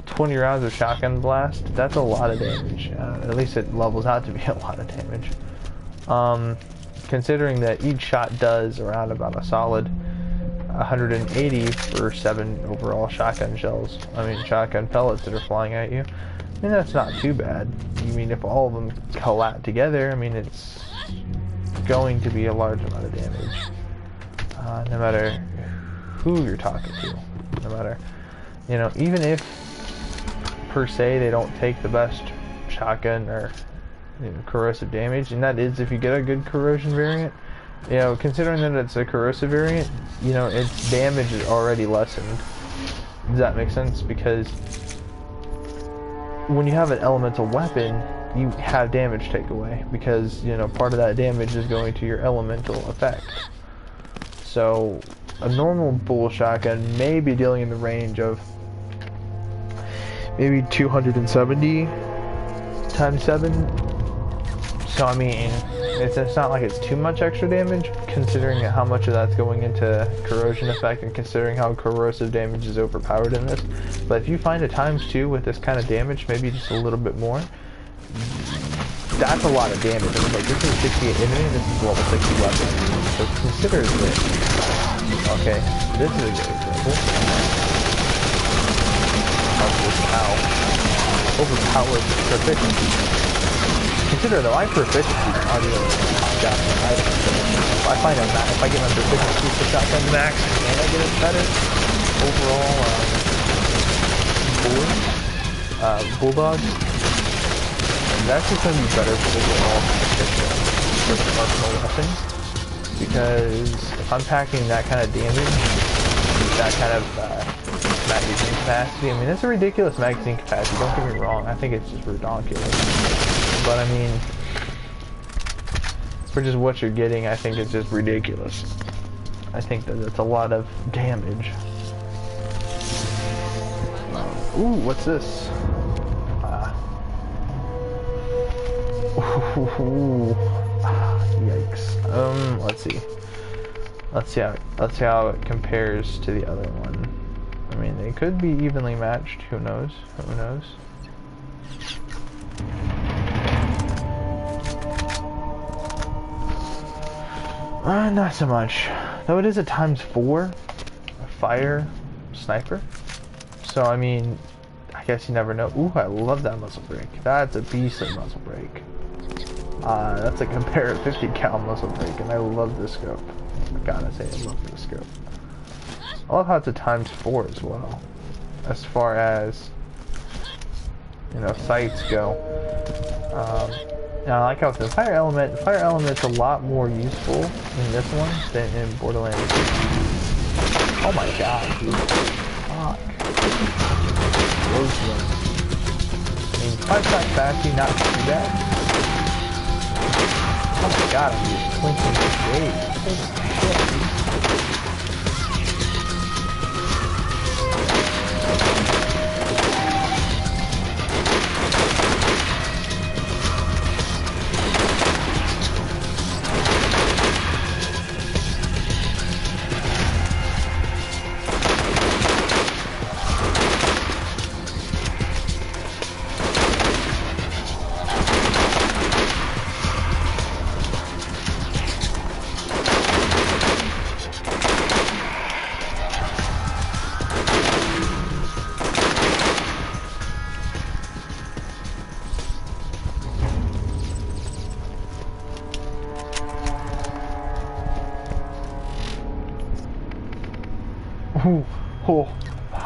A: 20 rounds of shotgun blast, that's a lot of damage. At least it levels out to be a lot of damage. Considering that each shot does around about a solid 180 for 7 overall shotgun shells. I mean, shotgun pellets that are flying at you. I mean, that's not too bad. I mean, if all of them collapse together, I mean, it's going to be a large amount of damage. No matter who you're talking to. No matter, you know, even if, per se, they don't take the best shotgun or, you know, corrosive damage, and that is if you get a good corrosion variant. You know, considering that it's a corrosive variant, you know, its damage is already lessened. Does that make sense? Because when you have an elemental weapon, you have damage takeaway, because, you know, part of that damage is going to your elemental effect. So, a normal bull shotgun may be dealing in the range of maybe 270 times 7. So, I mean, it's not like it's too much extra damage, considering how much of that's going into corrosion effect and considering how corrosive damage is overpowered in this. But if you find a ×2 with this kind of damage, maybe just a little bit more, that's a lot of damage. I mean, like, this is 68 enemy, and this is level 60 weapon. So consider this. Okay, this is a good example. Overpowered proficiency. Consider though, my proficiency is not even shotgun items. If I find out that if I get my proficiency for shotgun max and I get it better overall bulldog, that's just gonna be better for the overall for the arsenal weapon. Because if I'm packing that kind of damage that kind of magazine capacity. I mean, it's a ridiculous magazine capacity, don't get me wrong. I think it's just ridiculous. But I mean, for just what you're getting, I think it's just ridiculous. I think that it's a lot of damage. Ooh, what's this? Yikes. Let's see. Let's see how it compares to the other one. I mean, they could be evenly matched. Who knows? Who knows? Not so much. Though it is a ×4 fire sniper. So I mean, I guess you never know. Ooh, I love that muzzle brake. That's a beastly muzzle brake. That's a compare 50 cal muzzle brake, and I love this scope. I gotta say, I love this scope. I love how it's a ×4 as well, as far as, you know, sights go. Now I like how it's the fire element's a lot more useful in this one than in Borderlands 2. Oh my god, dude. Fuck. Close one. I mean, 5-shot fastly, not too bad. Oh my god, I'm just clinching the gate. Holy shit, dude.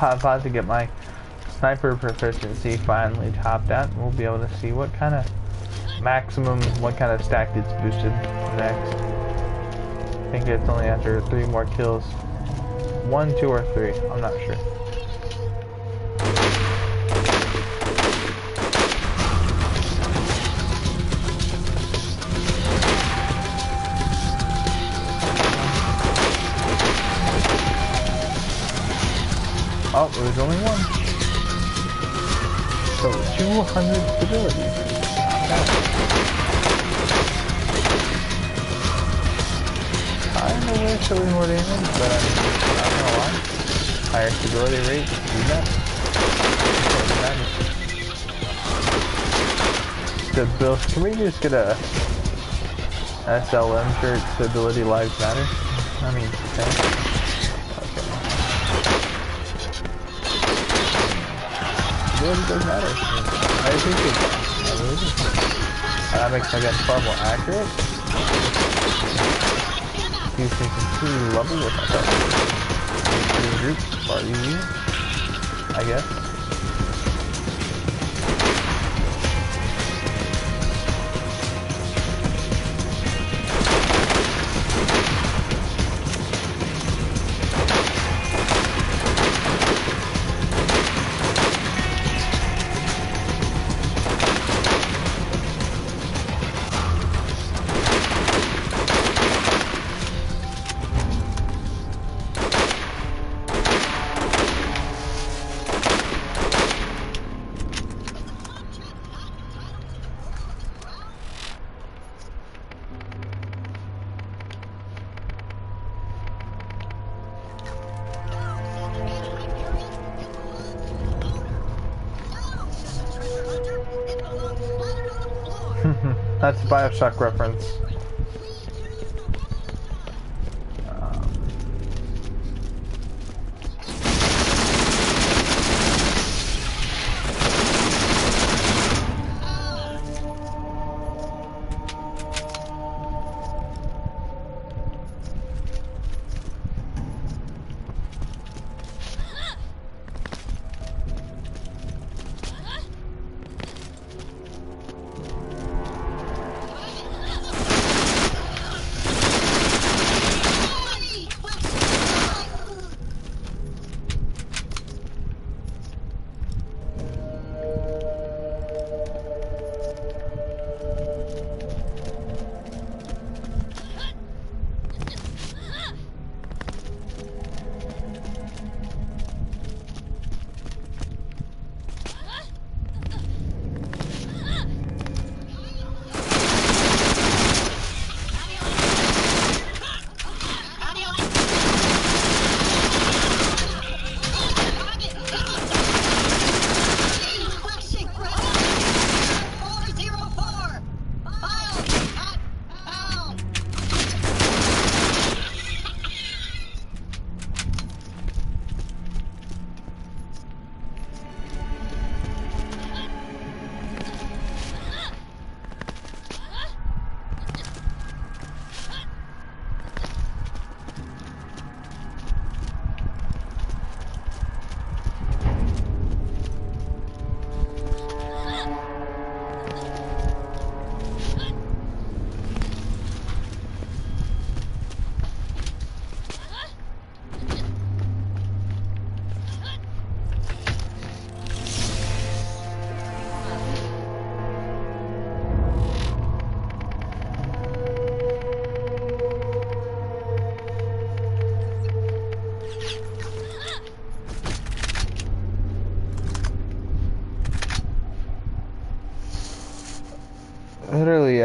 A: I'm about to get my sniper proficiency finally topped out. We'll be able to see what kind of what kind of stack it's boosted next. I think it's only after 3 more kills. 1, 2, or 3. I'm not sure. Oh, it was only 1. So 200 stability. Kinda wish there was more damage, but I'm not gonna lie. Higher stability rate, do that. Can we just get a SLM shirt? Stability lives matter. I mean, okay. Stability does matter. I appreciate that. I really do. That makes my gun far more accurate. These things are pretty lovely with my gun. These groups are easy, I guess. That's a Bioshock reference.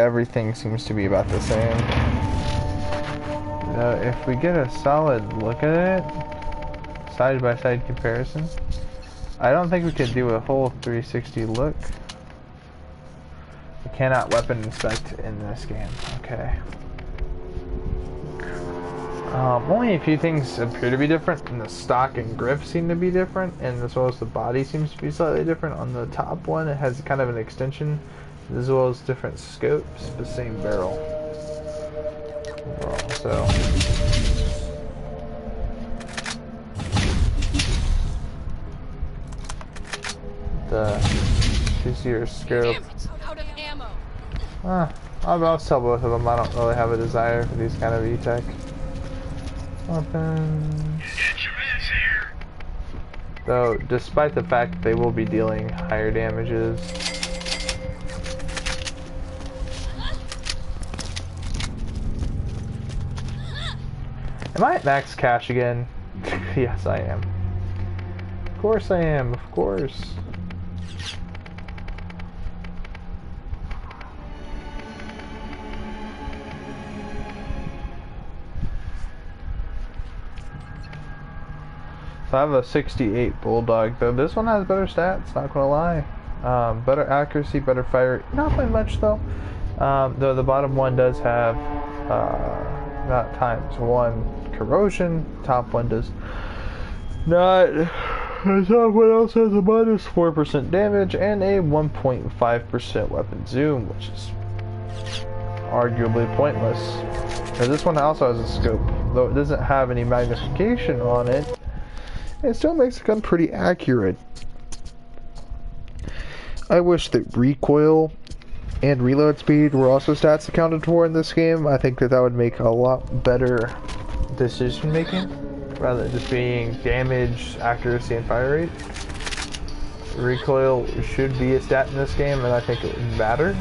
A: everything seems to be about the same. If we get a solid look at it, side-by-side comparison, I don't think we could do a full 360 look. We cannot weapon inspect in this game. Okay. Only a few things appear to be different, and the stock and grip seem to be different, and as well as the body seems to be slightly different. On the top one, it has kind of an extension, as well as different scopes, the same barrel. Overall, so the easier scope.
E: Out of ammo.
A: I'll sell both of them. I don't really have a desire for these kind of E-Tech weapons. Though, despite the fact that they will be dealing higher damages. Am I at max cash again? Yes, I am. Of course I am, of course. So I have a 68 Bulldog, though this one has better stats, not gonna lie. Better accuracy, better fire, not by much though. Though the bottom one does have not ×1 corrosion, top one does not. The top one also has a -4% damage and a 1.5% weapon zoom, which is arguably pointless. Now this one also has a scope, though it doesn't have any magnification on it. It still makes the gun pretty accurate. I wish that recoil and reload speed were also stats accounted for in this game. I think that would make a lot better decision making, rather than just being damage, accuracy, and fire rate. Recoil should be a stat in this game, and I think it would matter.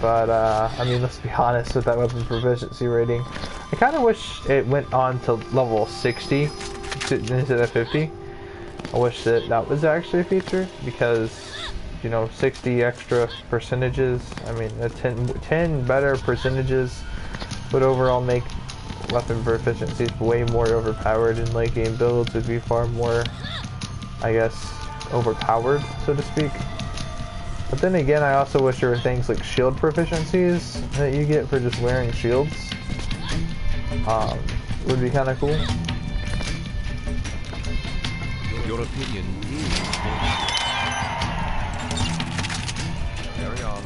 A: But, I mean, let's be honest with that weapon proficiency rating. I kind of wish it went on to level 60 instead of 50. I wish that that was actually a feature, because, you know, 60 extra percentages, I mean, 10 better percentages would overall make weapon proficiencies way more overpowered, and late game builds would be far more, I guess, overpowered, so to speak. But then again, I also wish there were things like shield proficiencies that you get for just wearing shields. Would be kind of cool.
D: Your opinion is carry on.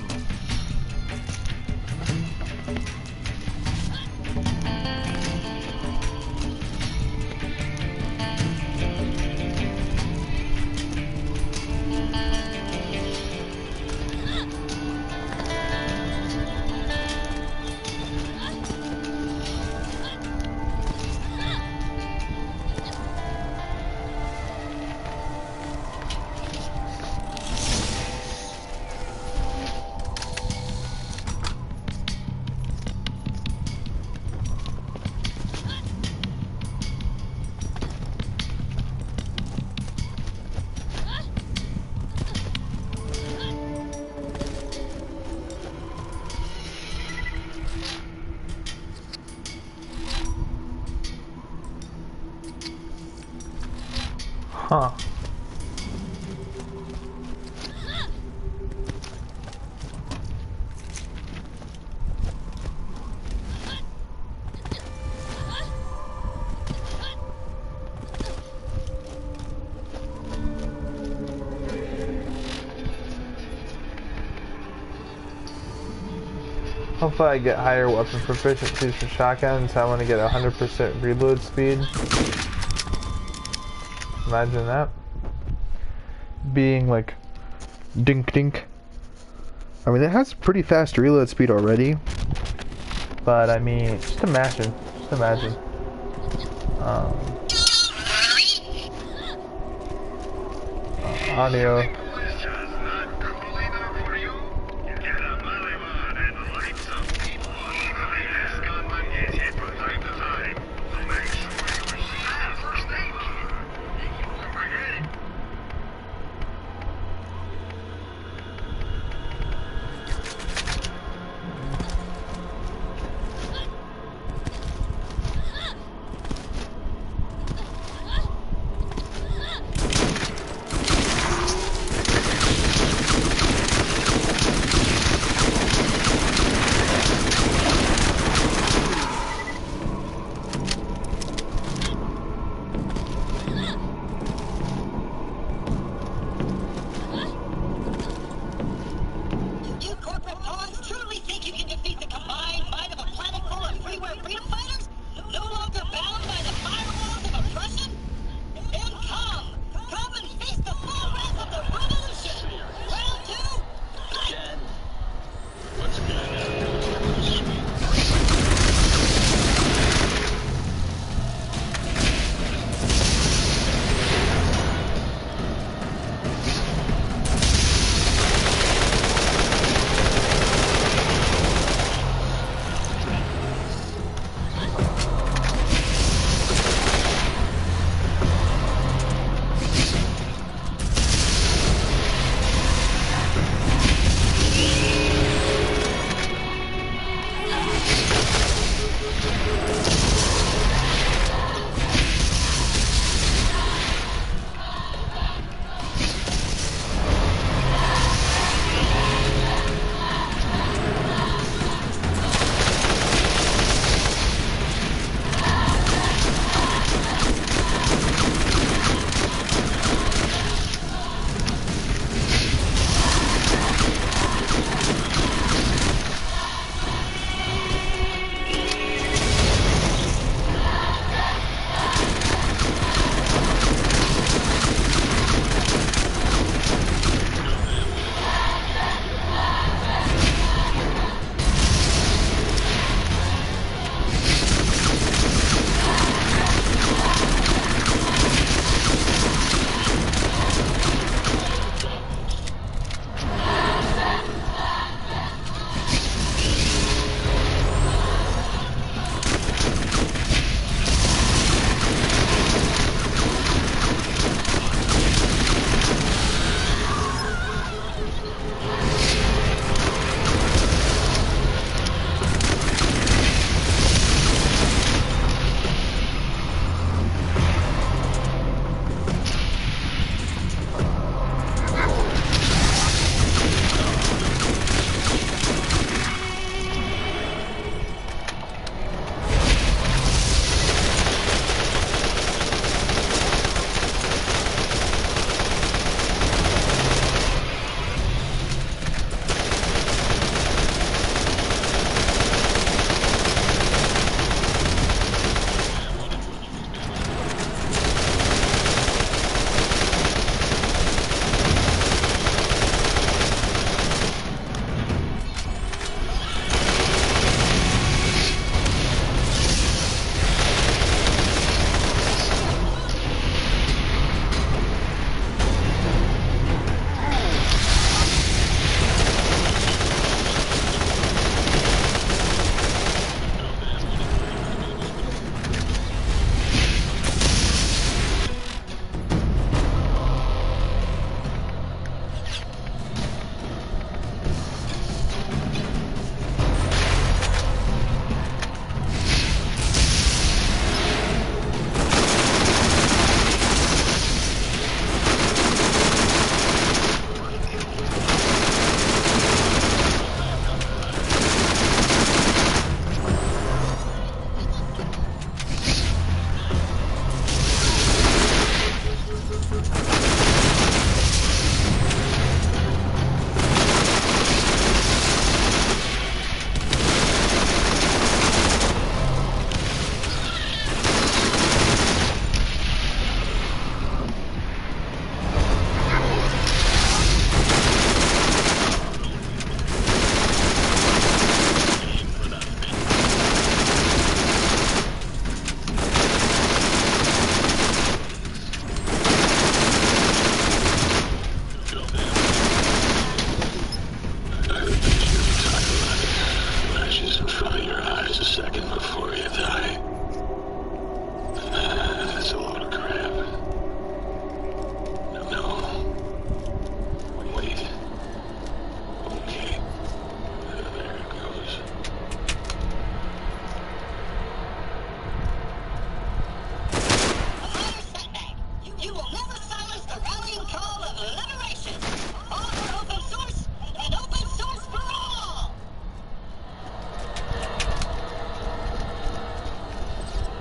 A: Huh. Hopefully I get higher weapon proficiencies for shotguns. I want to get 100% reload speed. Imagine that. Being like dink dink. I mean, it has pretty fast reload speed already. But I mean, just imagine. Just imagine. Audio.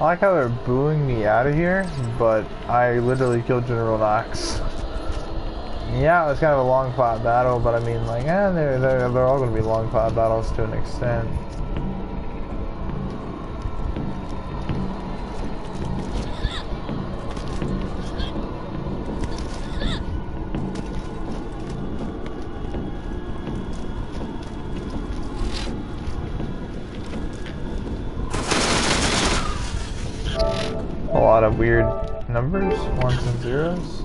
A: like how they're booing me out of here, but I literally killed General Knox. Yeah, it was kind of a long fought battle, but I mean, like, they're all going to be long fought battles to an extent. A lot of weird numbers, ones and zeros.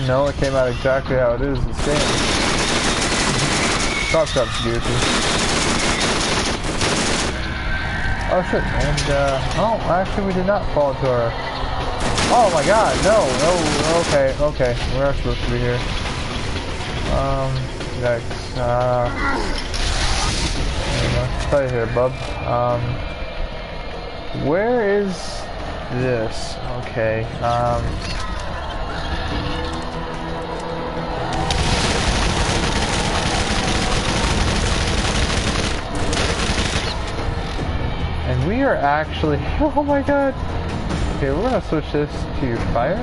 A: No, it came out exactly how it is. It's saying. Talk up, Goofy. Oh shit, and oh, actually we did not fall to our... Oh my god, no, okay, we are supposed to be here. Next, stay here, bub. Where is this? Okay, and we are actually, oh my god. Okay, we're gonna switch this to fire.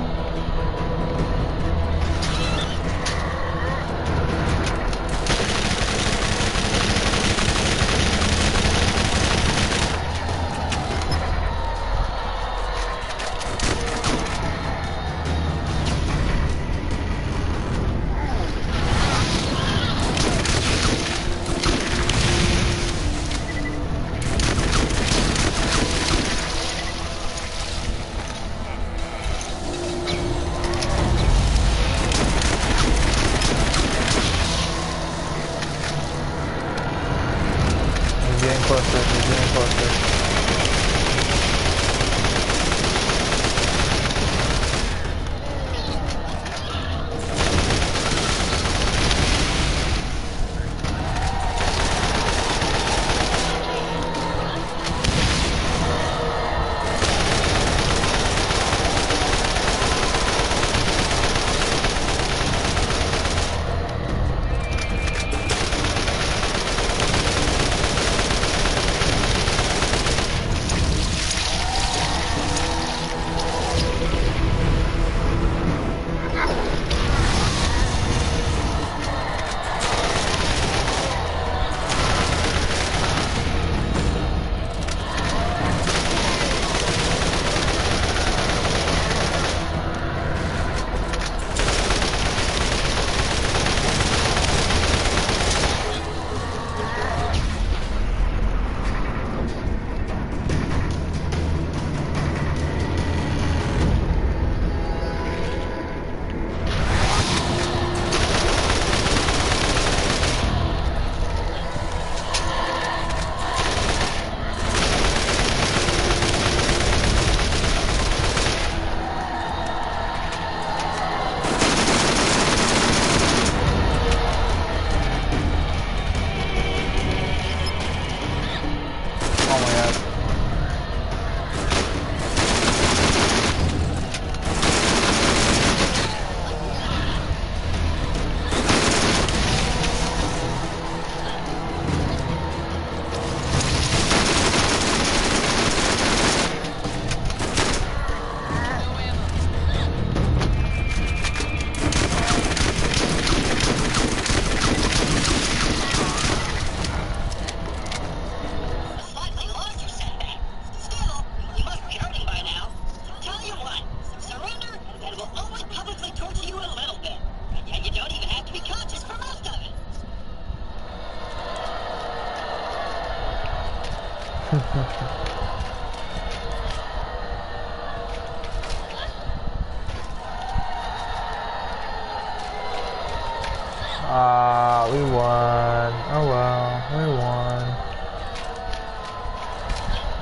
A: We won. Oh well, we won.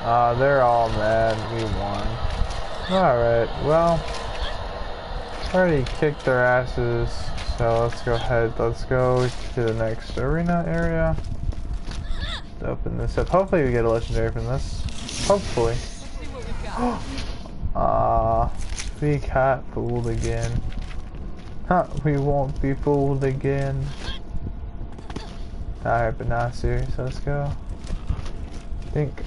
A: They're all mad. We won. Alright, well, already kicked their asses, so let's go ahead. Let's go to the next arena area. Let's open this up. Hopefully we get a legendary from this. Hopefully. We got fooled again. Huh, we won't be fooled again. Alright, but not serious. Let's go. Think.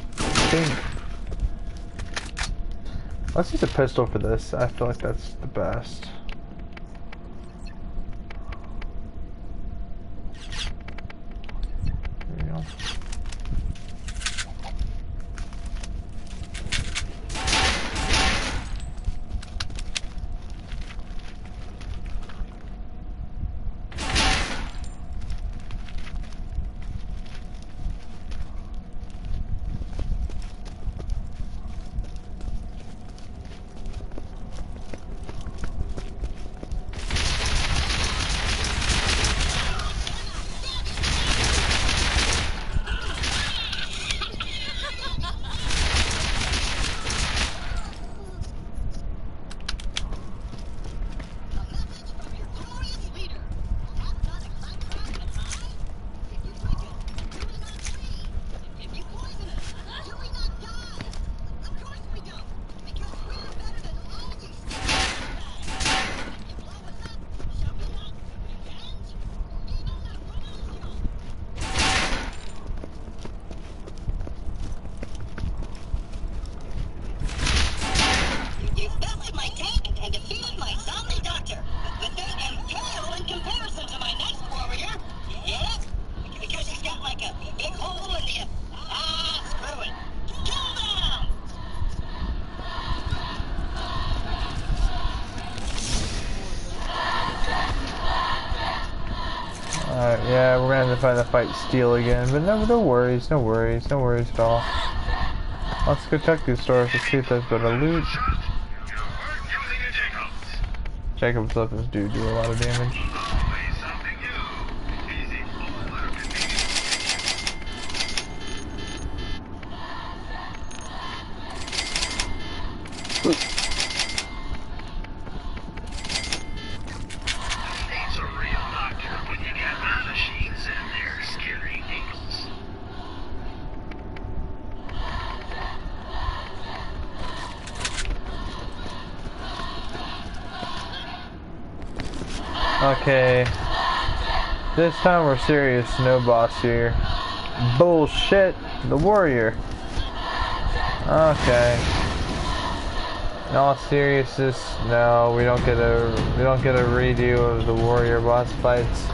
A: Let's use a pistol for this. I feel like that's the best. There we go. Alright, yeah, we're gonna have to find the fight steel again, but no worries at all. Let's go check these stores to see if there's better loot. Jacob's weapons do a lot of damage. Okay, this time we're serious, no boss here. Bullshit, the warrior. Okay. In all seriousness, no, we don't get a redo of the warrior boss fights.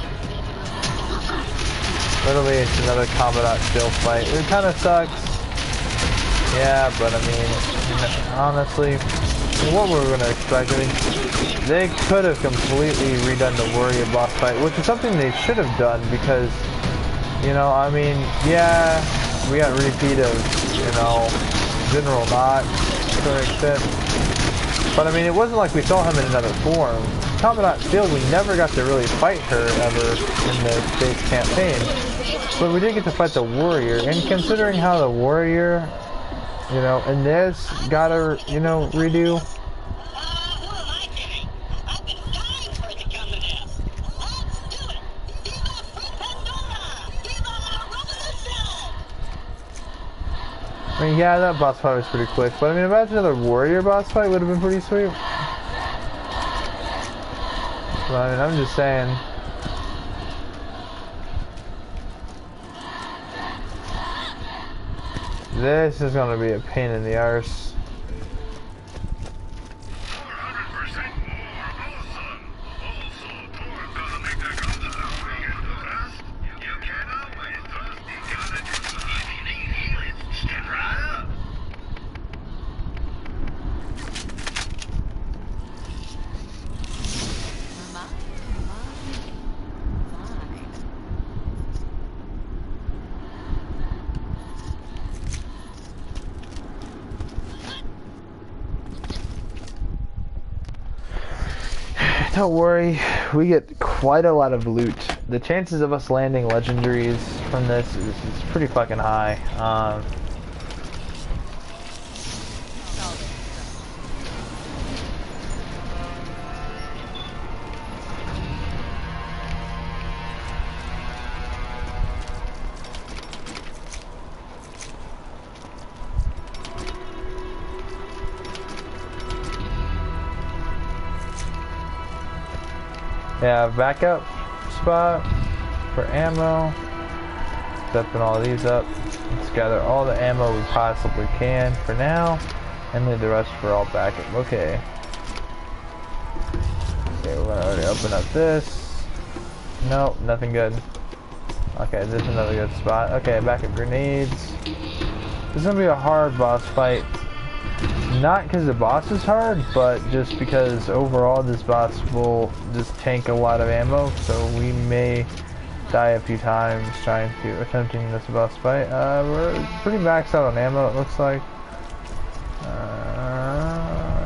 A: Literally, it's another combat still fight. It kind of sucks. Yeah, but I mean, honestly, what were we gonna expect? I mean, they could have completely redone the warrior boss fight, which is something they should have done because, you know, I mean, yeah, we got repeat of, you know, General Knot to an extent, but I mean, it wasn't like we saw him in another form. Commandant Field, we never got to really fight her ever in the base campaign, but we did get to fight the warrior, and considering how the warrior, you know, and this got a, you know, redo. I mean, yeah, that boss fight was pretty quick, but I mean, imagine another warrior boss fight would have been pretty sweet. But I mean, I'm just saying. This is gonna be a pain in the arse. Don't worry, we get quite a lot of loot. The chances of us landing legendaries from this is pretty fucking high. Yeah, backup spot for ammo. Stepping all these up. Let's gather all the ammo we possibly can for now, and leave the rest for all backup. Okay. Okay, we're gonna already open up this. Nope, nothing good. Okay, this is another good spot. Okay, backup grenades. This is gonna be a hard boss fight. Not because the boss is hard, but just because overall this boss will just tank a lot of ammo, so we may die a few times attempting this boss fight. We're pretty maxed out on ammo, it looks like.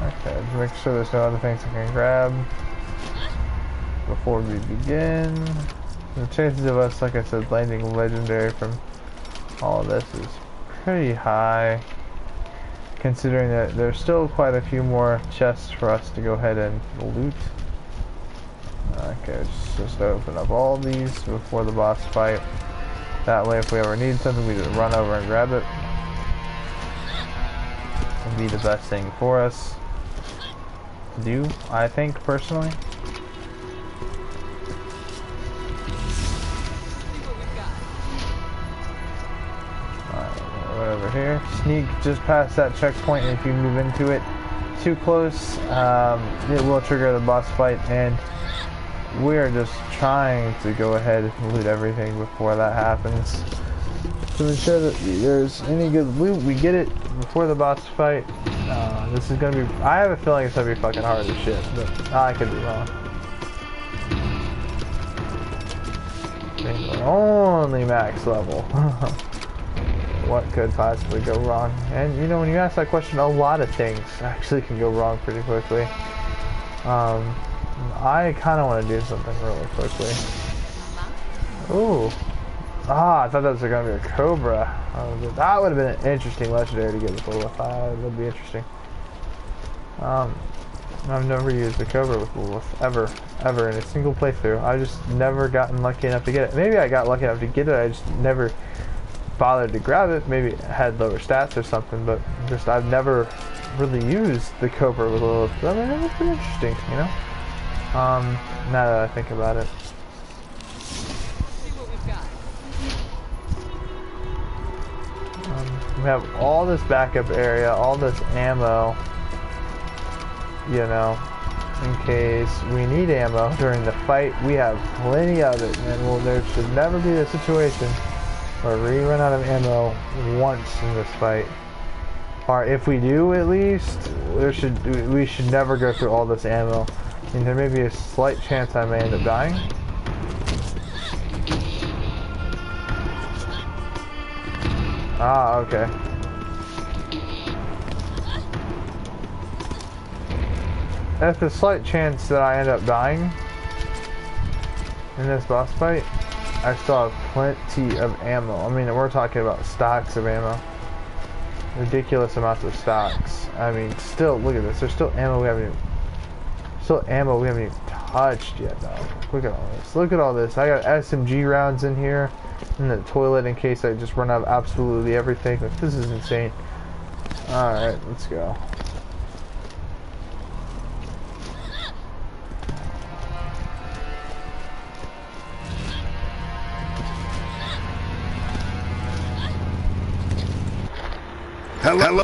A: Okay, just make sure there's no other things I can grab before we begin. The chances of us, like I said, landing legendary from all of this is pretty high, considering that there's still quite a few more chests for us to go ahead and loot. Okay, just open up all these before the boss fight. That way, if we ever need something, we just run over and grab it. It'd be the best thing for us to do, I think, personally. Right over here. Sneak just past that checkpoint, and if you move into it too close, it will trigger the boss fight, and we're just trying to go ahead and loot everything before that happens. To ensure that there's any good loot, we get it before the boss fight. This is gonna be, I have a feeling it's gonna be fucking hard as shit, but I could be wrong. Only max level. What could possibly go wrong? And you know, when you ask that question, a lot of things actually can go wrong pretty quickly. I kind of want to do something really quickly. Ooh. Ah, I thought that was going to be a Cobra. That would have been an interesting legendary to get with Lilith. That would be interesting. I've never used a Cobra with Lilith, ever in a single playthrough. I've just never gotten lucky enough to get it. Maybe I got lucky enough to get it, I just never bothered to grab it. Maybe it had lower stats or something, but just I've never really used the Cobra with Lilith. I mean, it was pretty interesting, you know? Now that I think about it. We have all this backup area, all this ammo, you know, in case we need ammo during the fight. We have plenty of it, and there should never be a situation where we run out of ammo once in this fight. Or if we do, at least, we should never go through all this ammo. I mean, there may be a slight chance I may end up dying. Ah, okay. There's a slight chance that I end up dying in this boss fight. I still have plenty of ammo. I mean, we're talking about stocks of ammo. Ridiculous amounts of stocks. I mean, still, look at this. There's still ammo we haven't even touched yet, though. Look at all this. Look at all this. I got SMG rounds in here in the toilet in case I just run out of absolutely everything. This is insane. Alright, let's go.
C: Hello?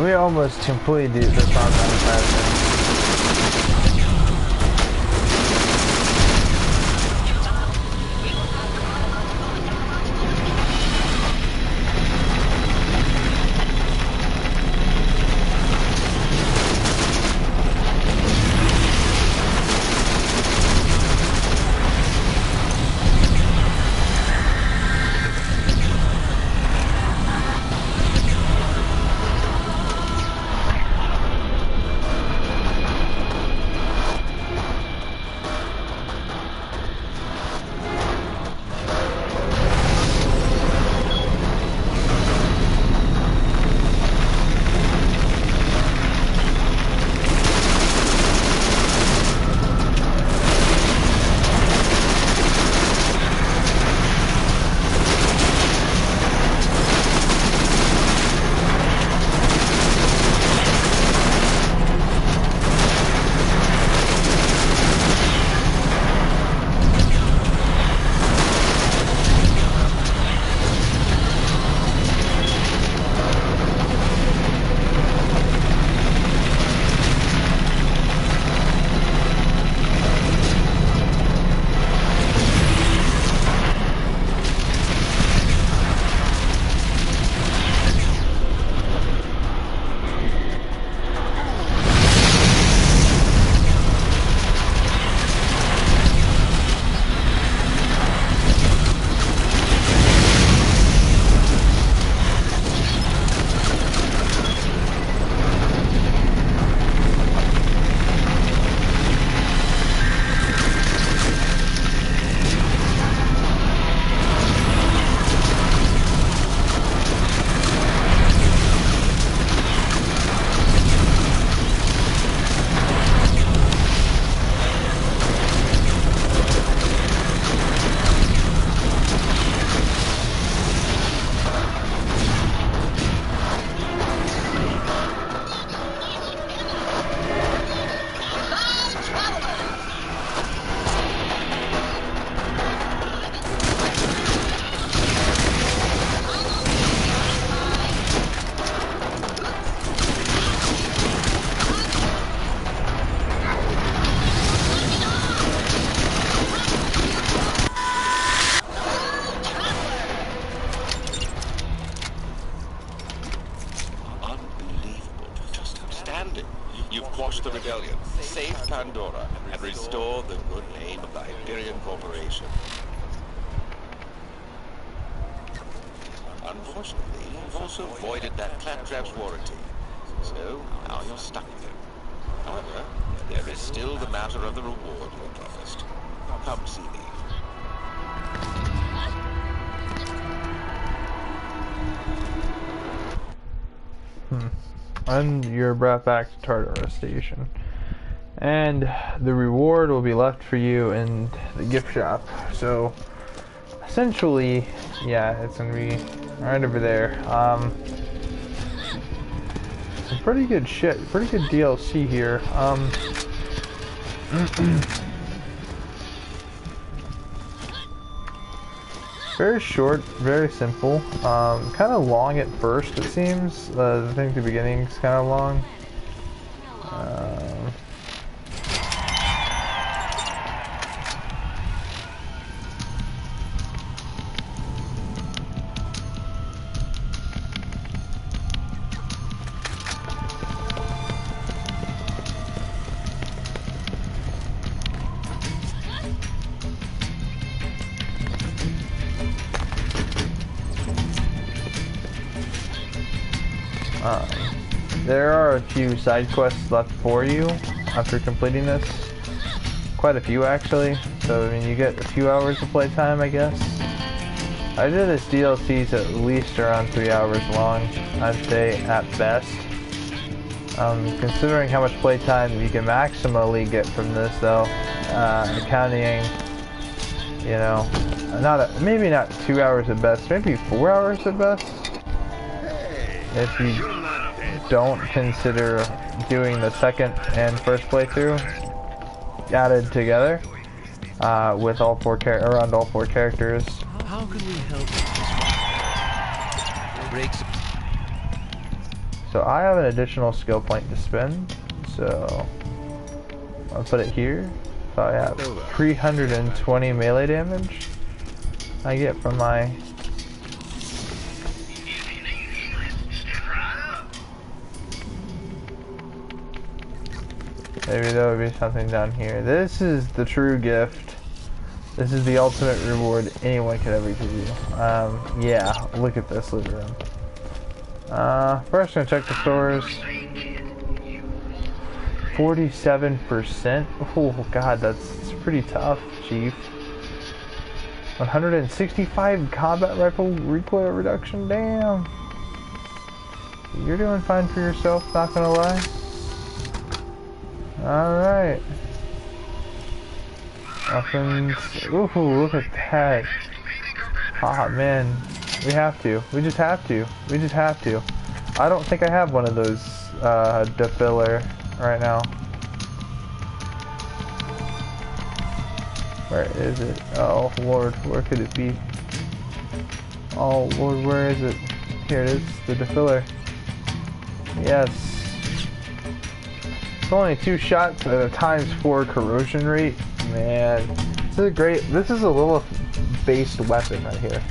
A: We almost completed the combat pattern.
D: outstanding. You've quashed the rebellion, saved Pandora, and restored the good name of the Hyperion Corporation. Unfortunately, you've also voided that claptrap's warranty. So, now you're stuck with him. However, there is still the matter of the reward you promised. Come see me.
A: And you're brought back to Tartarus Station. And the reward will be left for you in the gift shop. So, essentially, yeah, it's gonna be right over there. Some pretty good shit, pretty good DLC here. Very short, very simple. Kind of long at first, it seems. I think the beginning's kind of long. There are a few side quests left for you after completing this. Quite a few actually. So I mean you get a few hours of playtime, I guess. I did this DLC's at least around 3 hours long, I'd say at best. Considering how much playtime you can maximally get from this though, accounting, you know, maybe not 2 hours at best, maybe 4 hours at best. If you don't consider doing the second and first playthrough added together with all around all four characters.
D: How can we help this one?
A: So I have an additional skill point to spend, so I'll put it here. So I have 320 melee damage I get from my. Maybe there would be something down here. This is the true gift. This is the ultimate reward anyone could ever give you. Yeah, look at this loot room. First, I'm gonna check the stores. 47%. Oh god, that's pretty tough, Chief. 165 combat rifle recoil reduction. Damn. You're doing fine for yourself, not gonna lie. Alright. Weapons. Ooh, look at that. Ah, man. We have to. We just have to. We just have to. I don't think I have one of those, defiller right now. Where is it? Oh, Lord. Where could it be? Oh, Lord, where is it? Here it is. The defiller. Yes. It's only 2 shots at a ×4 corrosion rate. Man, this is great. This is a Lilith-based weapon right here.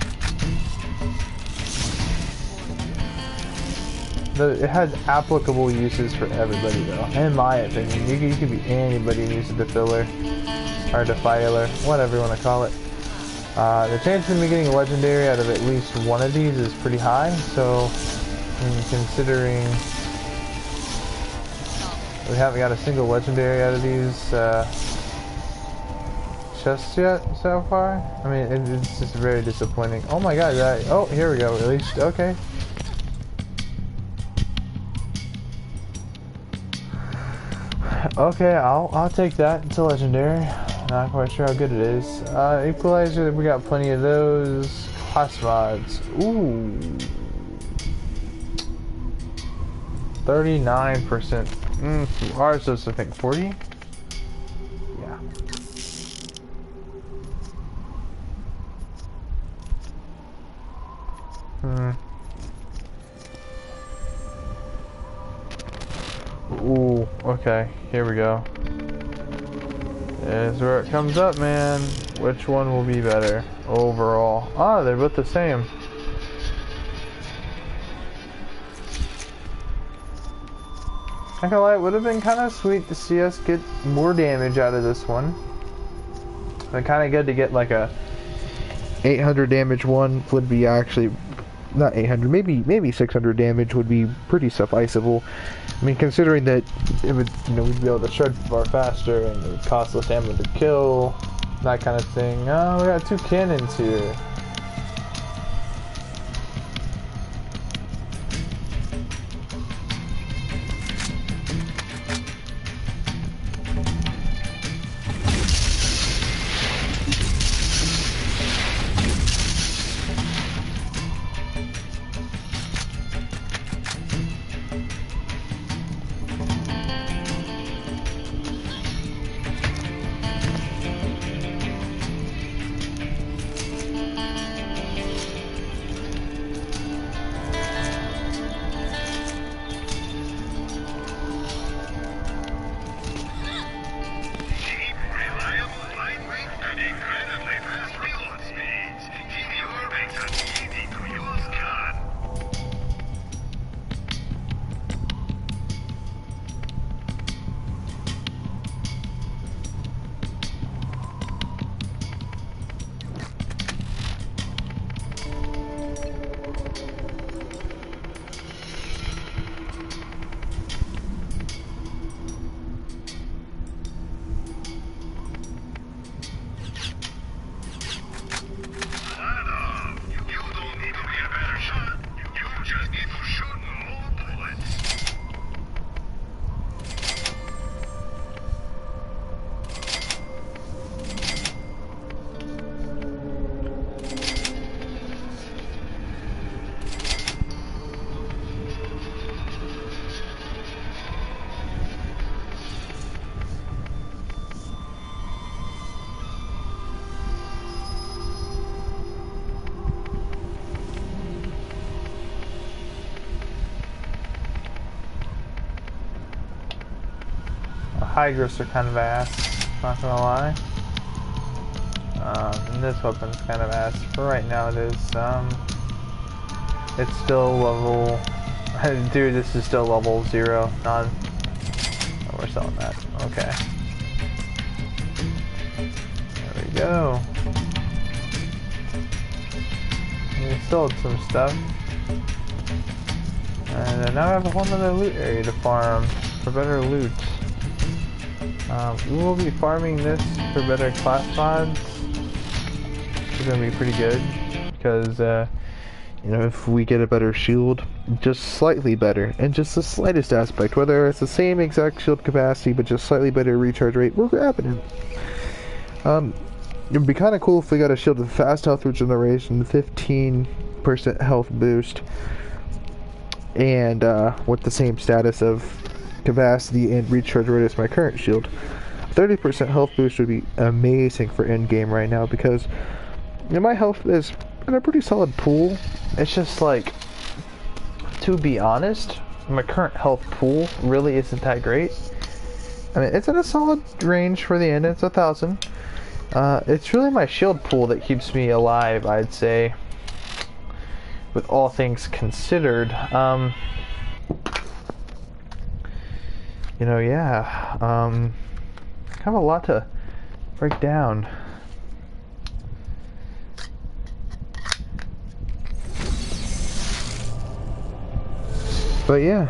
A: It has applicable uses for everybody, though. In my opinion, you could be anybody who uses a defiller or defiler, whatever you want to call it. The chance of me getting a legendary out of at least one of these is pretty high. So, considering we haven't got a single legendary out of these chests yet so far. I mean, it's just very disappointing. Oh my god, oh, here we go, at least, okay. Okay, I'll take that. It's a legendary. Not quite sure how good it is. Equalizer, we got plenty of those. Class mods. Ooh. 39%. Ours is, I think, 40? Yeah. Ooh, okay, here we go. This is where it comes up, man. Which one will be better overall? Ah, they're both the same. Not gonna lie, it would have been kind of sweet to see us get more damage out of this one. And kind of good to get like a 800 damage one would be actually, not 800, maybe 600 damage would be pretty sufficeable. I mean, considering that it would, you know, we'd be able to shred far faster and it would cost less ammo to kill, that kind of thing. Oh, we got 2 cannons here. Hydras are kind of ass, not gonna lie. And this weapon's kind of ass. For right now it is. It's still level... Dude, this is still level 0. Oh, we're selling that. Okay. There we go. We sold some stuff. And now I have a whole nother loot area to farm for better loot. We will be farming this for better class mods. It's gonna be pretty good because you know, if we get a better shield, just slightly better, and just the slightest aspect, whether it's the same exact shield capacity but just slightly better recharge rate, we're grabbing it. It'd be kind of cool if we got a shield with fast health regeneration, 15% health boost, and with the same status of capacity and recharge rate as my current shield. 30% health boost would be amazing for end game right now because, you know, my health is in a pretty solid pool. It's just like, to be honest, my current health pool really isn't that great. I mean, it's in a solid range for the end. It's 1,000. It's really my shield pool that keeps me alive, I'd say, with all things considered. You know, yeah, kind of a lot to break down. But yeah.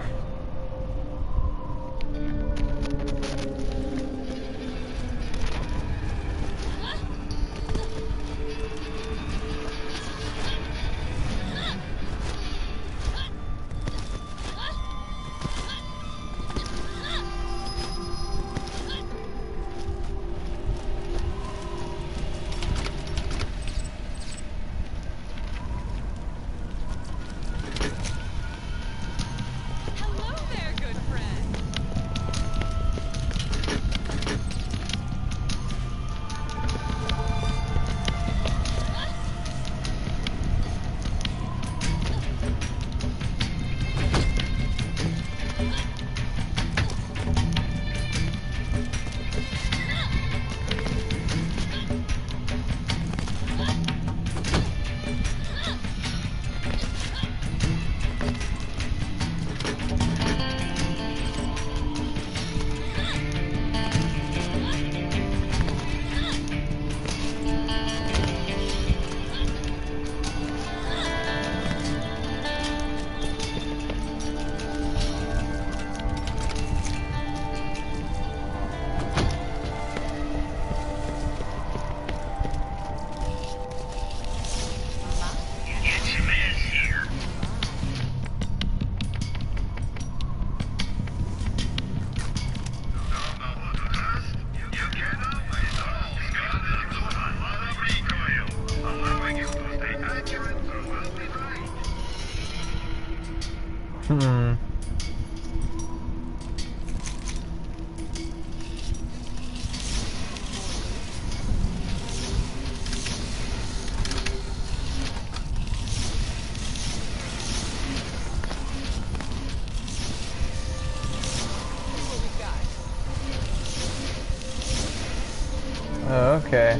A: Oh, okay.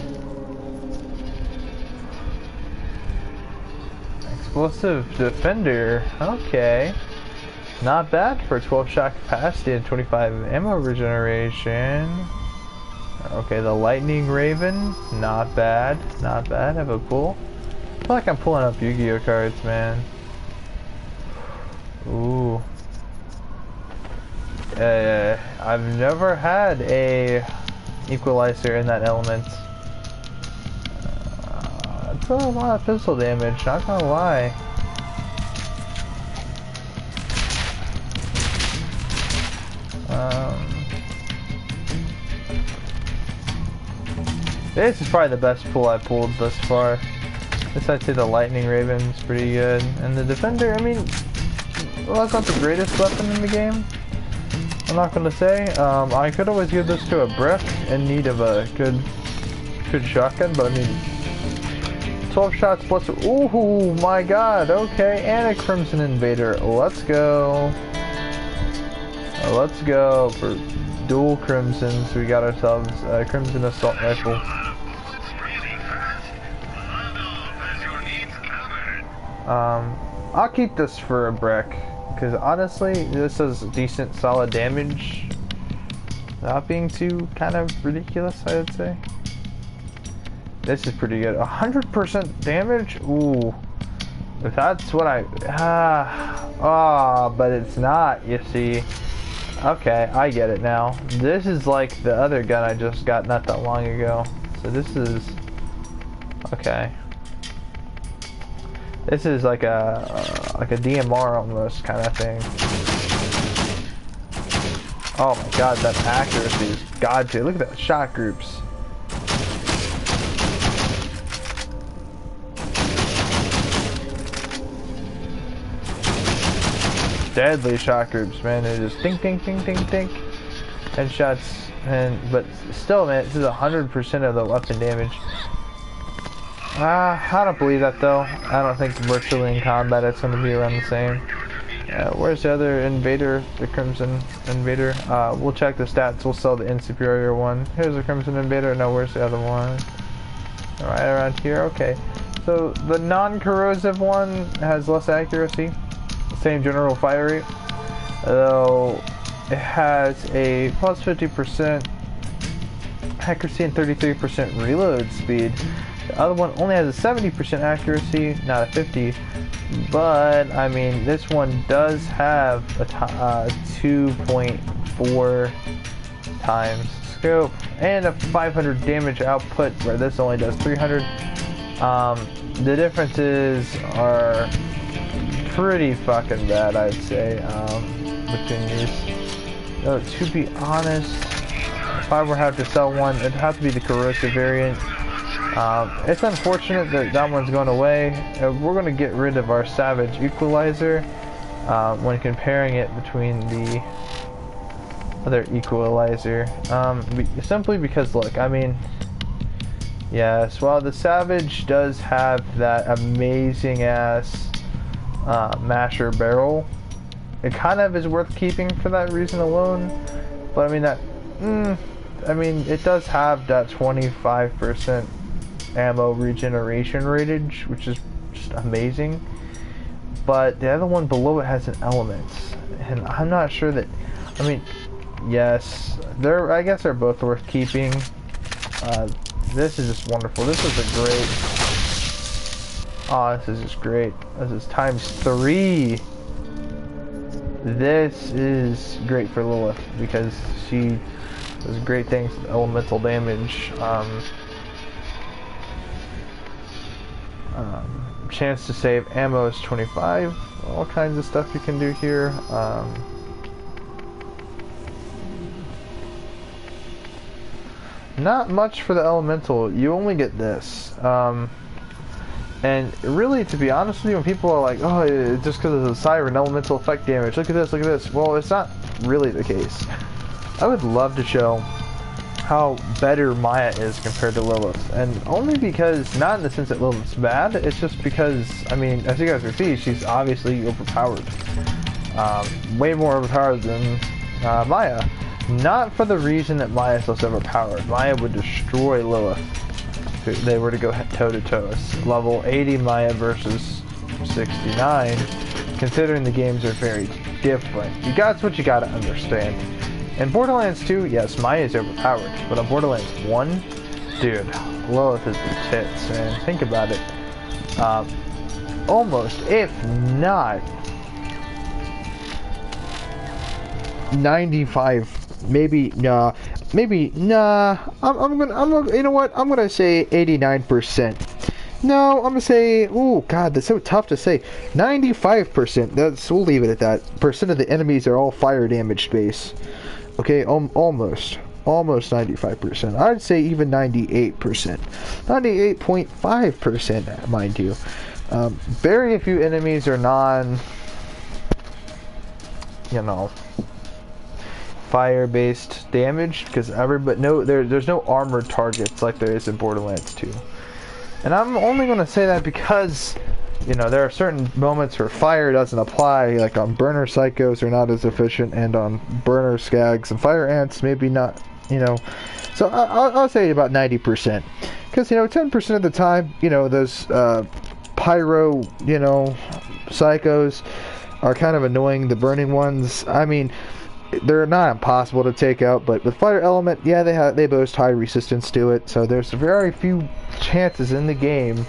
A: Explosive defender. Okay. Not bad for 12 shot capacity and 25 ammo regeneration. Okay, the lightning raven. Not bad. Not bad. Have a pull. I feel like I'm pulling up Yu-Gi-Oh cards, man. Ooh. I've never had a equalizer in that element. That's a lot of pistol damage, not gonna lie. This is probably the best pull I pulled thus far. This, I'd say the lightning raven's pretty good. And the defender, I mean, well, that's not the greatest weapon in the game. I'm not gonna say. I could always give this to a brick in need of a good shotgun, but I mean, 12 shots plus. Ooh, my God. Okay, and a Crimson Invader. Let's go. Let's go for dual crimsons. We got ourselves a Crimson Assault Rifle. I'll keep this for a brick, because honestly, this does decent solid damage without being too kind of ridiculous, I would say. This is pretty good. 100% damage? Ooh. If that's what I... but it's not, you see. Okay, I get it now. This is like the other gun I just got not that long ago. So this is... Okay. This is like a DMR almost kind of thing. Oh my God, that accuracy is god tier. Look at that shot groups. Deadly shot groups, man. They're just ding, ding, ding, ding, ding. Headshots, but still, man, this is 100% of the weapon damage. I don't believe that though. I don't think virtually in combat it's going to be around the same. Where's the other invader? The Crimson Invader. We'll check the stats. We'll sell the inferior one. Here's the Crimson Invader. No, where's the other one? Right around here. Okay. So the non-corrosive one has less accuracy. Same general fire rate. Though it has a plus 50% accuracy and 33% reload speed. The other one only has a 70% accuracy, not a 50. But I mean, this one does have a 2.4 times scope and a 500 damage output, where this only does 300. The differences are pretty fucking bad, I'd say, between these. Though, to be honest, if I were to have to sell one, it'd have to be the corrosive variant. It's unfortunate that that one's going away. We're going to get rid of our Savage Equalizer when comparing it between the other Equalizer. Simply because, look, I mean, yes, while the Savage does have that amazing ass masher barrel, it kind of is worth keeping for that reason alone. But I mean, I mean, it does have that 25% ammo regeneration ratage, which is just amazing. But the other one below it has an element, and I'm not sure that. I mean, yes, I guess they're both worth keeping. This is just wonderful. This is a great. Oh, this is just great. This is ×3. This is great for Lilith because she does great things with elemental damage. Chance to save ammo is 25. All kinds of stuff you can do here. Not much for the elemental. You only get this. And really, to be honest with you, when people are like, oh, it's just because of the siren elemental effect damage, look at this, look at this. Well, it's not really the case. I would love to show how better Maya is compared to Lilith, and only because, not in the sense that Lilith's bad, it's just because, I mean, as you guys can see, she's obviously overpowered. Way more overpowered than Maya. Not for the reason that Maya's less overpowered. Maya would destroy Lilith if they were to go toe-to-toe. It's level 80 Maya versus 69, considering the games are very different. That's what you gotta understand. In Borderlands 2, yes, Maya is overpowered, but in Borderlands 1, dude, Lilith is the tits, man. Think about it. Almost, if not 95, maybe nah. I'm gonna, you know what? I'm gonna say 89%. No, I'm gonna say, oh god, that's so tough to say. 95%. We'll leave it at that. Percent of the enemies are all fire damage based. Okay, almost 95%. I'd say even 98%. 98.5%, mind you. Very few enemies are fire-based damage, because there's no armored targets like there is in Borderlands 2. And I'm only going to say that because, there are certain moments where fire doesn't apply, like on burner psychos are not as efficient, and on burner skags and fire ants maybe not, So I'll say about 90%. Because, 10% of the time, those pyro, psychos are kind of annoying. The burning ones, I mean, they're not impossible to take out, but with fire element, yeah, they boast high resistance to it. So there's very few chances in the game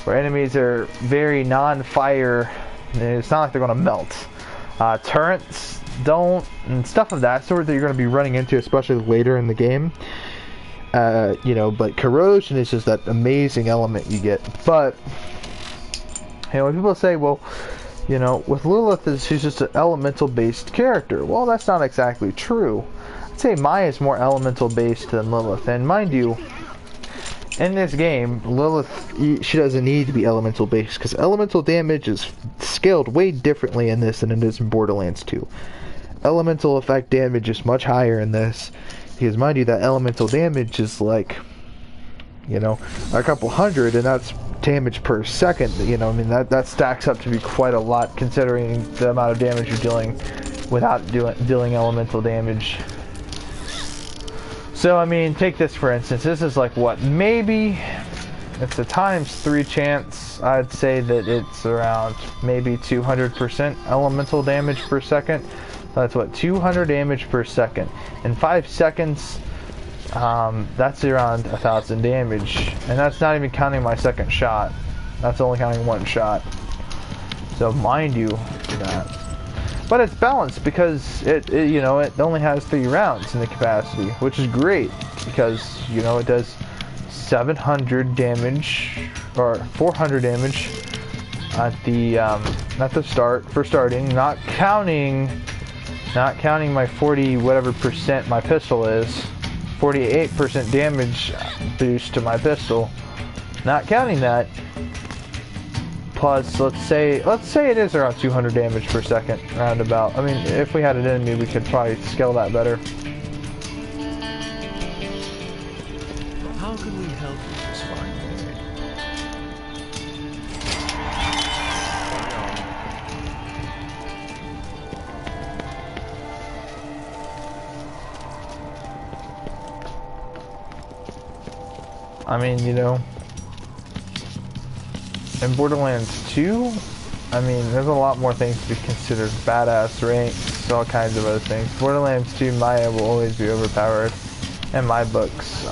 A: where enemies are very non-fire. It's not like they're going to melt. Turrets don't, and stuff of that sort that you're going to be running into, especially later in the game. But corrosion is just that amazing element you get. But when people say, well, with Lilith, she's just an elemental-based character. Well, that's not exactly true. I'd say Maya is more elemental-based than Lilith. And mind you, in this game, Lilith, she doesn't need to be elemental-based, because elemental damage is scaled way differently in this than it is in Borderlands 2. Elemental effect damage is much higher in this, because mind you, that elemental damage is like, a couple hundred, and that's damage per second. That stacks up to be quite a lot, considering the amount of damage you're dealing without dealing elemental damage. So take this for instance. This is like what, maybe it's a ×3 chance. I'd say that it's around maybe 200% elemental damage per second. That's what, 200 damage per second in 5 seconds. That's around 1,000 damage, and that's not even counting my second shot. That's only counting one shot. So mind you that. But it's balanced because it only has 3 rounds in the capacity, which is great because it does 700 damage or 400 damage at the start for starting, not counting my 40 whatever percent my pistol is. 48% damage boost to my pistol, not counting that. Plus, let's say it is around 200 damage per second, roundabout. If we had an enemy, we could probably scale that better.
D: How can we help you this fine day?
A: In Borderlands 2, there's a lot more things to be considered. Badass ranks, all kinds of other things. Borderlands 2, Maya will always be overpowered in my books.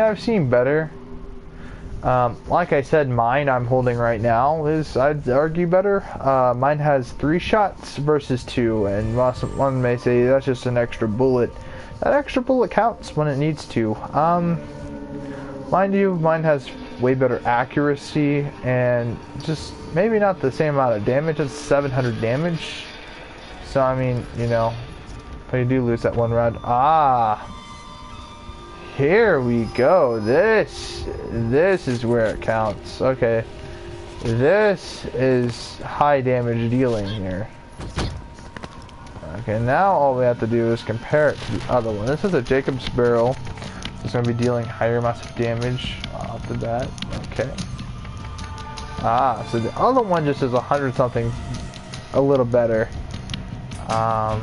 A: I've seen better. Like I said, mine I'm holding right now is, I'd argue, better. Mine has 3 shots versus 2, and one may say that's just an extra bullet. That extra bullet counts when it needs to. Mind you, mine has way better accuracy, and just maybe not the same amount of damage. It's 700 damage. So, but you do lose that 1 round. Here we go. This is where it counts. Okay. This is high damage dealing here. Okay, now all we have to do is compare it to the other one. This is a Jacob's barrel it's going to be dealing higher amounts of damage off the bat. Okay. So the other one just is 100 something, a little better. Apart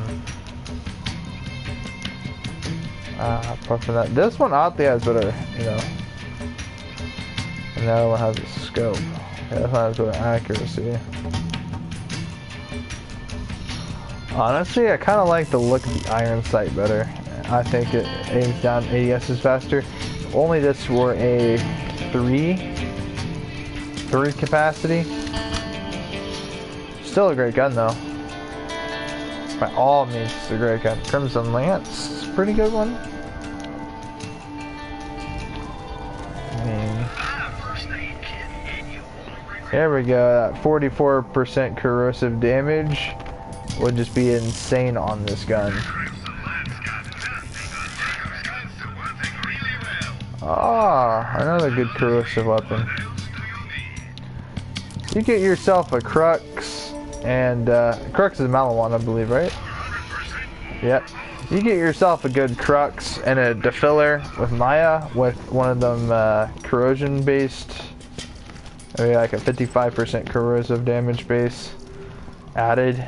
A: from that, this one oddly has better, you know. And the other one has a scope. Yeah, this one has better accuracy. Honestly, I kind of like the look of the iron sight better. I think it aims down ADSs faster. Only this for a 3 capacity. Still a great gun though. By all means, it's a great gun. Crimson Lance, it's a pretty good one. I mean, there we go. That 44% corrosive damage would just be insane on this gun. Ah, another good corrosive weapon. You get yourself a Crux, and Crux is Malawan, I believe, right? Yep. You get yourself a good Crux and a defiller with Maya with one of them corrosion-based, maybe like a 55% corrosive damage base added.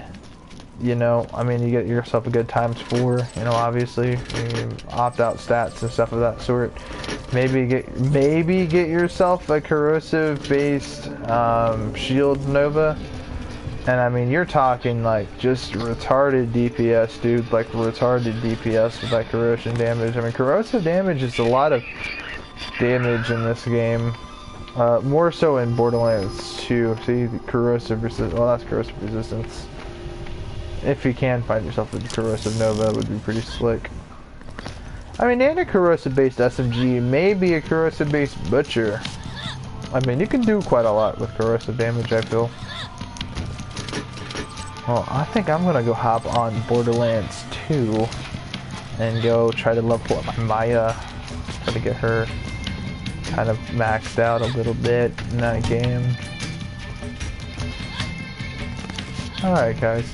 A: You know, I mean, you get yourself a good ×4. You know, obviously, you opt out stats and stuff of that sort. Maybe get yourself a corrosive based shield Nova, and I mean, you're talking like just retarded DPS, dude. Like retarded DPS with that corrosion damage. I mean, corrosive damage is a lot of damage in this game. More so in Borderlands 2. See, corrosive resistance. Well, that's corrosive resistance. If you can find yourself a corrosive Nova, it would be pretty slick. I mean, and a corrosive based SMG, maybe a corrosive based Butcher. I mean, you can do quite a lot with corrosive damage, I feel. Well, I think I'm gonna go hop on Borderlands 2 and go try to level up my Maya. Try to get her kind of maxed out a little bit in that game. Alright, guys.